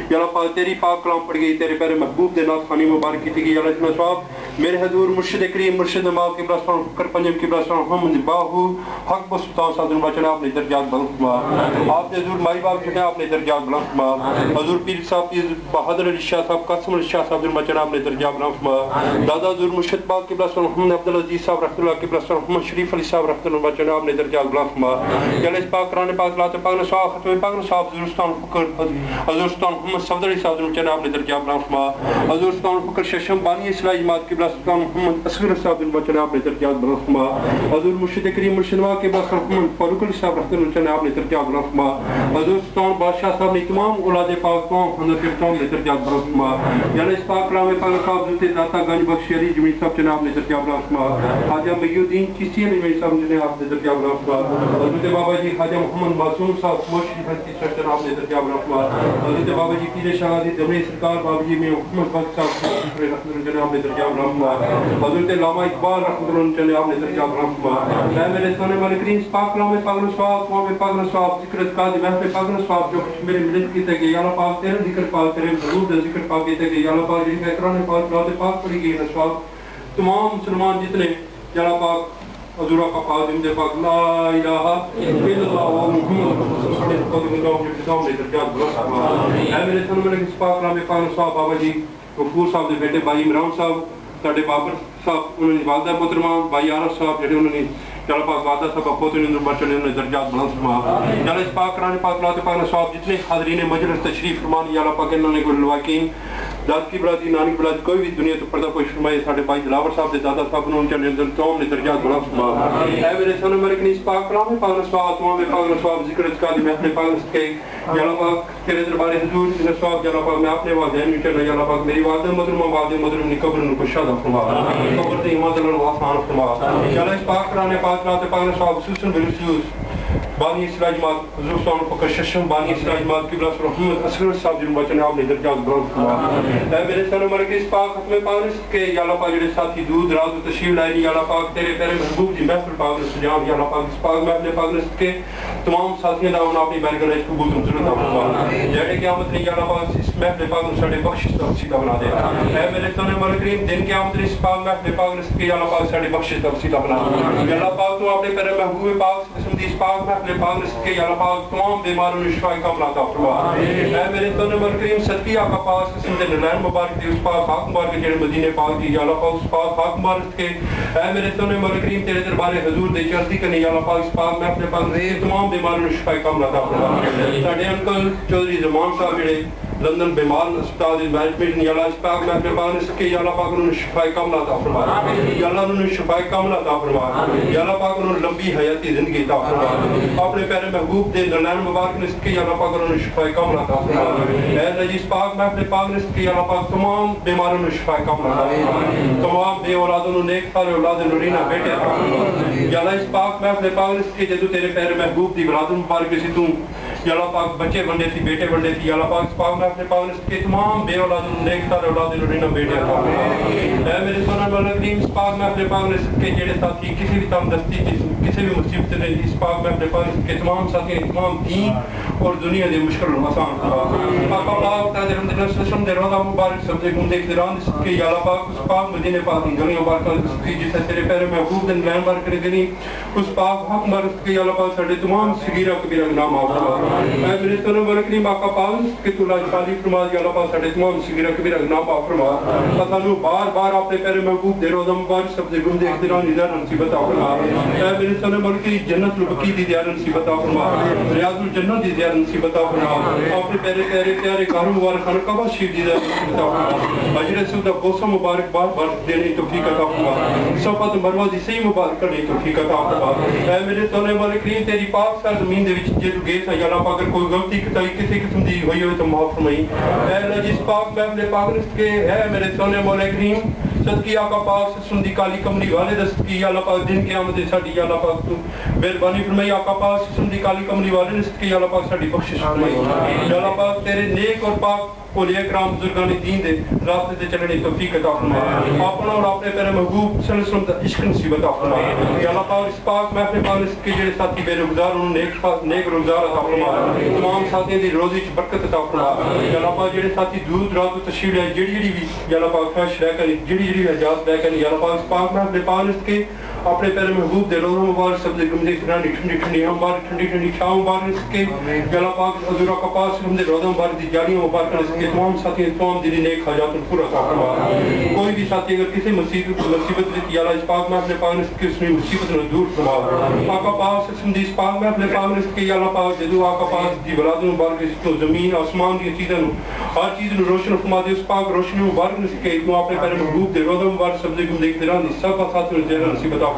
یا اللہ پاک تیری پاک کلام پڑھ گئی تیرے پیارے محبوب دے نات خوانی مبارک کی گئی. یا اللہ اتنا ثواب میرے حضور مرشد کریم مرشد ماں کی براسان فکر پنجم کی براسان محمد باہو حق سلطان صاحب بچنا اپنے درجات بلند فرما. آپ نے حضور مائی باپ جو ہے اپنے درجات بلند فرما. حضور پیر صاحب پیر بہادر علی شاہ صاحب قاسم علی شاہ صاحب بچنا اپنے درجات بلند فرما. دادا حضور مرشد پاک کی براسان محمد عبدالعزیز صاحب رحمۃ اللہ کی براسان محمد شریف علی صاحب رحمۃ اللہ بچنا اپنے درجات بلند فرما. یا اللہ پاک قرآن پاک لات پاک ثواب ختم پاک ثواب حضور سلطان فکر حضور سلطان محمد صفدر علی صاحب بچنا اپنے درجات بلند فرما. حضور سلطان فکر ششم بانی اصلاحی جماعت کی براسان محمد اصغر صاحب بچنا اپنے درجات بلند فرما. حضور مرشد کریم مرشد ماں کے براسان محمد فاروق علی صاحب رحمۃ اللہ بچنا اپنے درجات بلند فرما. حضور سلطان بادشاہ صاحب نے تمام اولاد پاک تمام اندر کے تمام نے درجات بلند فرما. یا اللہ پاک کلام پاک صاحب حضرت داتا گنج بخش علی جمیل صاحب جناب نے درجات بلند فرما. خواجہ محی الدین چشتی علی جمیل صاحب جناب نے درجات بلند فرما. حضرت بابا جی خواجہ محمد معصوم صاحب موشی حضرت صاحب جناب نے درجات بلند فرما. حضرت بابا جی پیر شاہ علی دمری سرکار بابا جی میں محمد بخش صاحب رحمۃ اللہ جناب نے درجات بلند فرما. حضرت علامہ اقبال رحمۃ اللہ جناب نے درجات بلند فرما. اے میرے سونے والے کریم پاک کلام پاک ثواب تمام پاک ثواب ذکر اذکار دی محفل پاک ثواب جو کچھ میرے ملت کی تے یا اللہ پاک تیرے ذکر پاک تیرے حضور دا ذکر پاک تے یا اللہ پاک جن کا قرآن پاک رات پاک پڑھی گئی ثواب تمام مسلمان جتنے یا اللہ پاک حضور کا پاک دے پاک لا الہ الا اللہ محمد رسول اللہ صلی اللہ علیہ وسلم نے درجات بلند فرما. اے میرے سونے والے پاک کلام پاک ثواب بابا جی غفور صاحب دے بیٹے بھائی عمران صاحب ساڈے بابر صاحب انہوں نے والدہ محترمہ بھائی عارف صاحب جڑے انہوں نے یا اللہ پاک والدہ صاحب پوتے نے بچنے انہوں نے درجات بلند فرما. یا اللہ پاک قرآن پاک رات پاک ثواب جتنے حاضرین مجلس تشریف فرمان یا اللہ پاک انہوں نے کوئی لواکین داد کی برادری نانی کی برادری کوئی بھی دنیا تو پردہ پوش فرمائے ساڈے بھائی دلاور صاحب دے دادا صاحب نے ان کے اندر تمام نے درجات بلند فرما. اے میرے سونے والے کنیز پاک کلام پاک ثواب تمام پاک ثواب ذکر اذکار دی محفل پاک کے یا اللہ پاک تیرے دربار حضور ان ثواب یا اللہ پاک میں اپنے والدین میں چلا یا اللہ پاک میری والدہ محترمہ والد محترم نے قبر ان کو شاد فرما قبر تے ایمان دل آسان فرما. یا اللہ پاک قرآن پاک رات پاک ثواب خصوصاً بالخصوص بانی اصلاح جماعت حضور صلی اللہ علیہ وسلم ششم بانی اصلاح جماعت قبلہ محمد اصغر صاحب جن بچوں نے آپ نے درجات بلند فرمایا. اے میرے سن مرکز اس پاک ختم پاک کے یا اللہ پاک جڑے ساتھی دودھ رات و تشریف لائے یا اللہ پاک تیرے پیارے محبوب جی محفل پاک سجام یا اللہ پاک اس پاک محفل پاک کے تمام ساتھیوں دا انہاں اپنی بیرگن اس قبول منظور عطا فرما. جڑے قیامت نے یا اللہ پاک اس محفل پاک نوں ساڈے بخشش دا وسیلہ بنا دے. اے میرے سن مرکز دن قیامت اس پاک محفل پاک کے یا اللہ پاک ساڈے بخشش دا وسیلہ بنا دے. یا اللہ پاک تو اپنے پیارے محبوب پاک قسم دی اس پاک محفل پاک کے یا اللہ پاک تمام بیماروں کو شفا کاملہ عطا فرما. اے میرے تو نبی کریم صدقے آقا پاک قسم دے نلائن مبارک دی اس پاک خاک مبارک جڑے مدینے پاک دی یا اللہ پاک اس پاک خاک مبارک کے اے میرے تو نبی کریم تیرے دربار حضور دے چرتی کرنے یا اللہ پاک اس پاک محفل پاک دے تمام بیماروں کو شفا کاملہ عطا فرما. ساڈے انکل چودھری زمان صاحب جڑے لندن بیمار اسپتال دی مینجمنٹ یا اللہ اس پاک محفل پاک نے سکے یا اللہ پاک انہوں نے شفا کاملہ عطا فرما. یا اللہ انہوں نے شفا کاملہ عطا فرما. یا اللہ پاک انہوں نے لمبی حیاتی زندگی عطا فرما. اپنے پیارے محبوب دے نلائن مبارک نے سکے یا اللہ پاک انہوں نے شفا کاملہ عطا فرما. اے اللہ اس پاک محفل پاک نے سکے یا اللہ پاک تمام بیماروں نے شفا کاملہ عطا فرما. تمام بے اولادوں نے نیک سارے اولاد نورینہ بیٹے عطا فرما. یا اللہ اس پاک محفل پاک نے سکے جدو تیرے پیارے محبوب دی اولاد مبارک سے تو یا اللہ پاک بچے بنڈے تھی بیٹے بنڈے تھی یا اللہ پاک اس پاک محفل پاک نے سکے تمام بے اولاد نیک سارے اولاد نورینہ بیٹے عطا فرما. اے میرے سونا مولا کریم اس پاک محفل پاک نے سکے جڑے ساتھی کسی بھی تنگدستی کسی بھی مصیبت نے اس پاک محفل پاک نے سکے تمام ساتھی تمام دین اور دنیا دے مشکل آسان فرما. پاک اللہ تعالی رحمت اللہ صلی اللہ علیہ وسلم دے روضہ مبارک سب دے گھومنے کے دوران سکے یا اللہ پاک اس پاک مدینے پاک کی گلیاں مبارک سکے جسے تیرے پیارے محبوب دے نلائن مبارک کرے گلی اس پاک حق مبارک سکے یا اللہ پاک ساڈے تمام صغیرہ کبیرہ گناہ معاف فرما. اے میرے سونا مولا کریم آقا پاک کہ تو لاج خالی فرما یا اللہ پاک ساڈے تمام صغیرہ کبیرہ گناہ معاف فرما. سانو بار بار اپنے پیارے محبوب دے روضہ مبارک سب دے گھومنے کے دوران نظر نصیب عطا فرما. اے میرے سونا مولا کریم جنت البقیع دی زیارت نصیب عطا فرما. ریاض الجنت دی زیارت نصیب عطا فرما. اپنے پیارے پیارے پیارے گھر مبارک خانہ کعبہ شریف دی زیارت نصیب عطا فرما. حجر اسود دا بوسہ مبارک بار بار دینے توفیق عطا فرما. صفا تے مروہ دی صحیح مبارک کرنے توفیق عطا فرما. اے میرے سونے والے کریم تیری پاک سرزمین دے وچ جے تو گئے سا یا اللہ پاک اگر کوئی غلطی کتائی کسی قسم دی ہوئی ہوئے تو معاف فرمائی. اے اللہ جس پاک محفل پاک نے کے ہے میرے سونے والے کریم صدقے آقا پاک سے سندی کالی کملی والے دست کی یا اللہ پاک دن قیامت ساڈی یا اللہ پاک تو مہربانی فرمائی. آقا پاک سے سندی کالی کملی والے دست کی یا اللہ پاک ساڈی بخشش فرمائی. یا اللہ پاک تیرے نیک اور پاک اولیاء کرام بزرگان دین دے راستے تے چلنے توفیق عطا فرمائے. اپنا اور اپنے پیارے محبوب صلی اللہ علیہ وسلم دا عشق نصیب عطا فرمائے. یا اللہ پاک اس پاک محفل پاک کے جڑے ساتھی بے روزگار انہوں نے نیک روزگار عطا فرمائے. تمام ساتھیوں دی روزی وچ برکت عطا فرمائے. یا اللہ پاک جڑے ساتھی دور دراز تو تشریف لائے جڑی بھی یا اللہ پاک خواہش رہ کر جڑی حاجات رہ کر یا اللہ پاک اس پاک محفل پاک کے اپنے پیارے محبوب دے روزہ مبارک سب دے گمدے ٹھنڈی ٹھنڈی ٹھنڈی مبارک ٹھنڈی ٹھنڈی چھاؤں مبارک کے یا اللہ پاک حضور آقا پاک سے ہم دے روزہ مبارک دی جاڑیاں مبارک کے تمام ساتھی تمام دلی نیک حاجات پورا عطا فرما. کوئی بھی ساتھی اگر کسی مصیبت میں یا اللہ اس پاک محفل پاک نے کی اس مصیبت نو دور فرما. آقا پاک سے سندی اس پاک محفل پاک نے کہ یا اللہ پاک جدو آقا پاک دی بلاد مبارک اس زمین آسمان دی چیزاں ہر چیز نو روشن فرما دے. اس پاک روشنی مبارک نے کہ تو اپنے پیارے محبوب دے روزہ مبارک سب دے گھومنے کے دوران سب ساتھیوں نے زیادہ نصیب عطا فرما.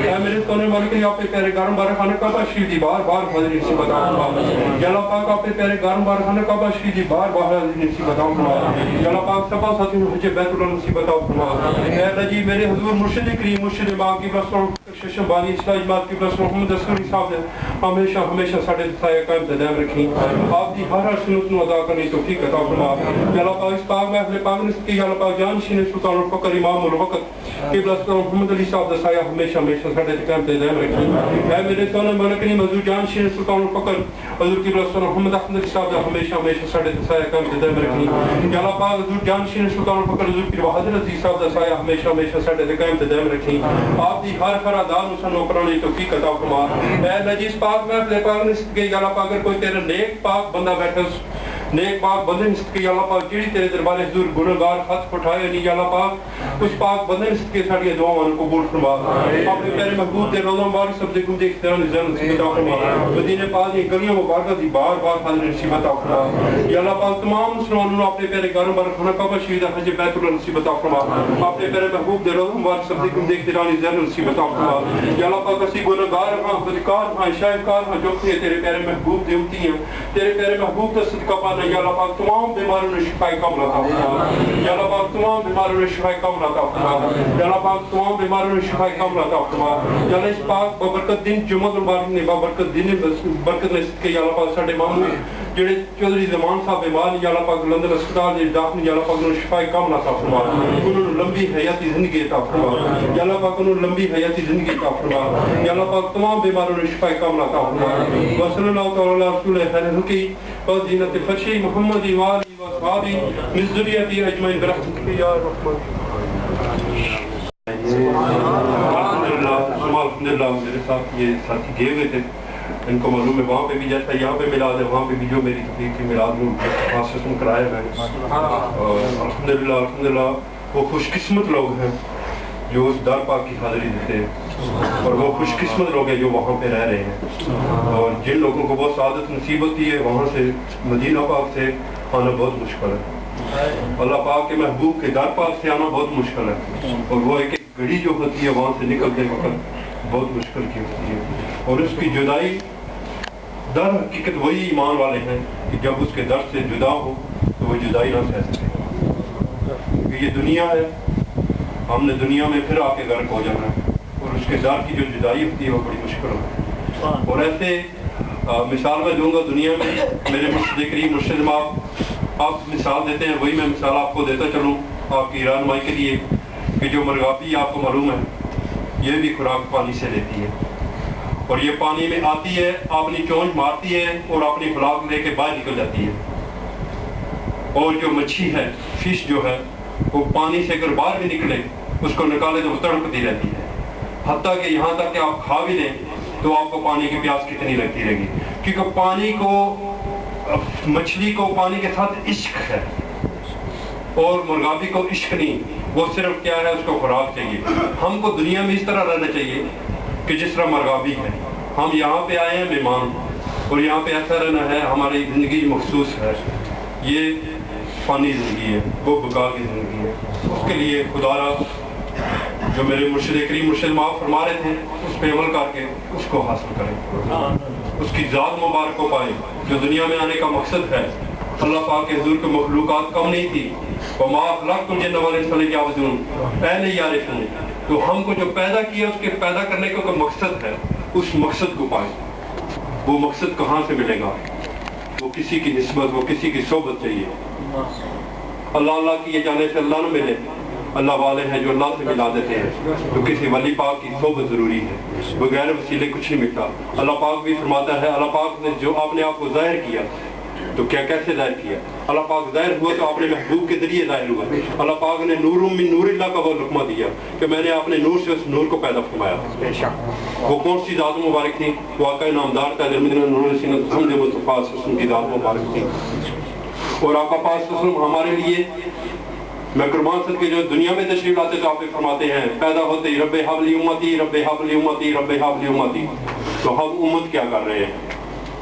اے میرے سونے والے کہ اپنے پیارے گھر مبارک خانہ کعبہ شریف دی بار بار حاضری نصیب عطا فرما. یا اللہ پاک اپنے پیارے گھر مبارک خانہ کعبہ شریف دی بار بار حاضری نصیب عطا فرما. یا اللہ پاک سبا ساتھیوں نے حج بیت اللہ نصیب عطا فرما. اے اللہ جی میرے حضور مرشد کریم مرشد امام کی رسول ششم بانی اصلاح جماعت کی رسول محمد اصغر صاحب نے ہمیشہ ہمیشہ ساڈے سایہ قائم تے دائم رکھی. آپ دی ہر سنت نو ادا کرنے توفیق عطا فرما. یا اللہ پاک اس پاک محفل پاک نے کی یا اللہ پاک جانشین سلطان الفقر امام الوقت قبلہ محمد علی صاحب دا سایہ ہمیشہ ہمیشہ ساڈے قائم تے دائم رکھی. اے میرے سونے مولا کریم حضور جانشین سلطان الفقر حضور قبلہ محمد احمد علی صاحب دا ہمیشہ ہمیشہ ساڈے سایہ قائم تے دائم رکھی. یا اللہ پاک حضور جانشین سلطان الفقر حضور پیر بہادر عزیز صاحب دا سایہ ہمیشہ ہمیشہ ساڈے قائم تے دائم رکھی. آپ دی ہر خرادار نو سانو کرنے توفیق عطا فرما. اے اللہ جس پاک محفل پاک نے کہ یا اللہ پاک اگر کوئی تیرا نیک پاک بندہ بیٹھا نیک پاک بندے نے کہ یا اللہ پاک جڑی تیرے دربار حضور گنہگار خط پٹھائے نہیں یا اللہ پاک اس پاک بندے نے کہ ساڈی دعاواں کو قبول فرما. اپنے پیارے محبوب دے روزہ مبارک سب دے گھومنے کے دوران نصیب عطا فرما. مدینے پاک دی گلیاں مبارکہ دی بار بار حاضری نصیب عطا فرما. یا اللہ پاک تمام مسلمانوں نے اپنے پیارے گھر مبارک خانہ کعبہ شریف دا حج بیت اللہ نصیب عطا فرما. اپنے پیارے محبوب دے روزہ مبارک سب دے گھومنے کے دوران نصیب عطا فرما. یا اللہ پاک اسی گنہگار ہاں بدکار ہاں شاہکار ہاں جو کہ تیرے پیارے محبوب دے امتی ہیں تیرے پیارے محبوب کا صدقہ پانے نے یا اللہ پاک تمام بیماریوں میں شفا کاملہ عطا فرما یا اللہ پاک تمام بیماریوں میں شفا کاملہ عطا فرما یا اللہ پاک تمام بیماریوں میں شفا کاملہ عطا فرما یا اللہ اس پاک ببرکت دن جمعہ المبارک نے ببرکت دن برکت نے صدقے یا اللہ پاک ساڈے ماموں جڑے چودھری زمان صاحب بیمار یا اللہ پاک لندن اسپتال دے داخل یا اللہ پاک انہوں شفا کاملہ عطا فرما انہوں نے لمبی حیاتی زندگی عطا فرما یا اللہ پاک انہوں لمبی حیاتی زندگی عطا فرما یا اللہ پاک تمام بیماروں میں شفا کاملہ عطا فرما وصلی اللہ تعالی علی رسول خیر الخلق و زینت فرش محمد و آلہ و اصحابہ من ذریۃ اجمعین برحمتک یا رحمن الحمدللہ میرے ساتھ یہ ساتھی گئے ہوئے تھے ان کو معلوم ہے وہاں پہ بھی جیسا یہاں پہ میلاد ہے وہاں پہ بھی جو میری تقریب کی میلاد میں خاص کرایا میں نے اور الحمدللہ وہ خوش قسمت لوگ ہیں جو اس در پاک کی حاضری دیتے ہیں اور وہ خوش قسمت لوگ ہیں جو وہاں پہ رہ رہے ہیں اور جن لوگوں کو وہ سعادت نصیب ہوتی ہے وہاں سے مدینہ پاک سے آنا بہت مشکل ہے اللہ پاک کے محبوب کے در پاک سے آنا بہت مشکل ہے اور وہ ایک گھڑی جو ہوتی ہے وہاں سے نکلتے وقت بہت مشکل کی ہوتی ہے اور اس کی جدائی در حقیقت وہی ایمان والے ہیں کہ جب اس کے در سے جدا ہو تو وہ جدائی نہ سہ سکے کیونکہ یہ دنیا ہے ہم نے دنیا میں پھر آ کے غرق ہو جانا ہے اور اس کے در کی جو جدائی ہوتی ہے وہ بڑی مشکل ہوتی ہے اور ایسے مثال میں دوں گا دنیا میں میرے مرشد کریم مرشد آپ مثال دیتے ہیں وہی میں مثال آپ کو دیتا چلوں آپ کی رہنمائی کے لیے کہ جو مرغابی آپ کو معلوم ہے یہ بھی خوراک پانی سے لیتی ہے اور یہ پانی میں آتی ہے اپنی چونچ مارتی ہے اور اپنی خوراک لے کے باہر نکل جاتی ہے اور جو مچھی ہے فش جو ہے وہ پانی سے اگر باہر بھی نکلے اس کو نکالے تو وہ تڑپتی رہتی ہے حتیٰ کہ یہاں تک کہ آپ کھا بھی لیں تو آپ کو پانی کی پیاس کتنی لگتی رہے گی کیونکہ پانی کو مچھلی کو پانی کے ساتھ عشق ہے اور مرغابی کو عشق نہیں وہ صرف کیا ہے اس کو خوراک چاہیے ہم کو دنیا میں اس طرح رہنا چاہیے کہ جس طرح مرغابی ہے ہم یہاں پہ آئے ہیں مہمان اور یہاں پہ ایسا رہنا ہے ہماری زندگی مخصوص ہے یہ فانی زندگی ہے وہ بقا کی زندگی ہے اس کے لیے خدا را جو میرے مرشد کریم مرشد معاف فرما رہے تھے اس پہ عمل کر کے اس کو حاصل کریں اس کی ذات مبارک کو پائیں جو دنیا میں آنے کا مقصد ہے اللہ پاک کے حضور کی مخلوقات کم نہیں تھی وما خلقت الجن والانس الا ليعبدون اے نہیں یعرفون تو ہم کو جو پیدا کیا اس کے پیدا کرنے کا کوئی مقصد ہے اس مقصد کو پائیں وہ مقصد کہاں سے ملے گا وہ کسی کی نسبت وہ کسی کی صحبت چاہیے اللہ کی یہ جانے سے اللہ نہ ملے اللہ والے ہیں جو اللہ سے ملا دیتے ہیں تو کسی ولی پاک کی صحبت ضروری ہے بغیر وسیلے کچھ نہیں ملتا اللہ پاک بھی فرماتا ہے اللہ پاک نے جو اپنے آپ کو ظاہر کیا تو کیا کیسے ظاہر کیا اللہ پاک ظاہر ہوا تو اپنے محبوب کے ذریعے ظاہر ہوا اللہ پاک نے نور من نور اللہ کا وہ لقمہ دیا کہ میں نے اپنے نور سے اس نور کو پیدا فرمایا وہ کون سی ذات مبارک تھی وہ آقا نامدار کا مدینہ نور سینت حمد مصطفیٰ وسلم کی ذات مبارک تھی اور آقا پاک وسلم ہمارے لیے میں قربان صدقے جو دنیا میں تشریف لاتے تو آپ فرماتے ہیں پیدا ہوتے ہی رب حبلی امتی رب حبلی امتی رب حبلی امتی تو ہم امت کیا کر رہے ہیں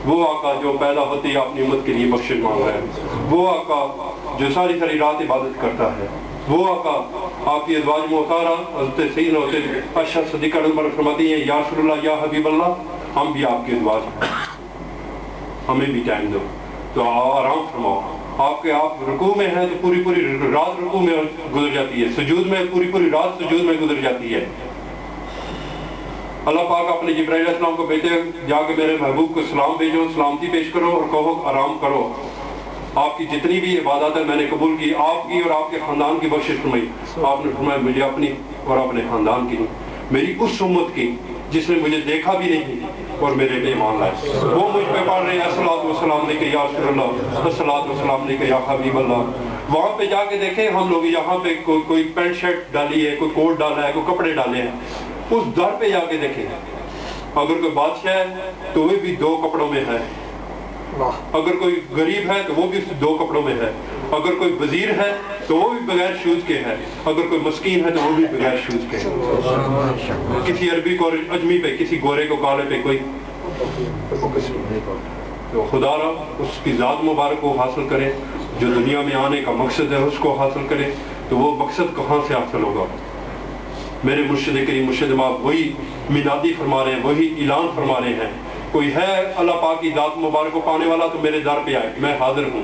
وہ آقا جو پیدا ہوتے ہی اپنی امت کے لیے بخشش مانگ رہا ہے وہ آقا جو ساری ساری رات عبادت کرتا ہے وہ آقا آپ کی ازواج محترمہ حضرت سیدنا حسین عائشہ صدیقہ رضی اللہ عنہا فرماتی ہیں یا رسول اللہ یا حبیب اللہ ہم بھی آپ کے ازواج ہیں ہمیں بھی ٹائم دو تو آرام فرماؤ آپ رکوع میں ہیں تو پوری پوری رات رکوع میں گزر جاتی ہے سجود میں پوری پوری رات سجود میں گزر جاتی ہے اللہ پاک اپنے جبرائیل علیہ السلام کو بھیجے جا کے میرے محبوب کو سلام بھیجو سلامتی پیش کرو اور کہو آرام کرو آپ کی جتنی بھی عبادت ہے میں نے قبول کی آپ کی اور آپ کے خاندان کی بخشش فرمائی آپ نے فرمایا مجھے اپنی اور اپنے خاندان کی میری اس امت کی جس نے مجھے دیکھا بھی نہیں اور میرے پہ ایمان لائے وہ مجھ پہ پڑھ رہے ہیں الصلوۃ والسلام علیکہ یا رسول اللہ الصلوۃ والسلام علیکہ یا حبیب اللہ وہاں پہ جا کے دیکھیں ہم لوگ یہاں پہ کوئی پینٹ شرٹ ڈالی ہے کوئی کوٹ ڈالا ہے کوئی کپڑے ڈالے ہیں اس در پہ جا کے دیکھیں اگر کوئی بادشاہ ہے تو وہ بھی 2 کپڑوں میں ہے اگر کوئی غریب ہے تو وہ بھی 2 کپڑوں میں ہے اگر کوئی وزیر ہے تو وہ بھی بغیر شوز کے ہے اگر کوئی مسکین ہے تو وہ بھی بغیر شوز کے ہے کسی عربی کو اجمی پہ کسی گورے کو کالے پہ کوئی تو خدا را اس کی ذات مبارک کو حاصل کرے جو دنیا میں آنے کا مقصد ہے اس کو حاصل کرے تو وہ مقصد کہاں سے حاصل ہوگا میرے مرشد کریم مرشد ماں وہی میلادی فرما رہے ہیں وہی اعلان فرما رہے ہیں کوئی ہے اللہ پاک کی ذات مبارک کو پانے والا تو میرے در پہ آئے میں حاضر ہوں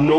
9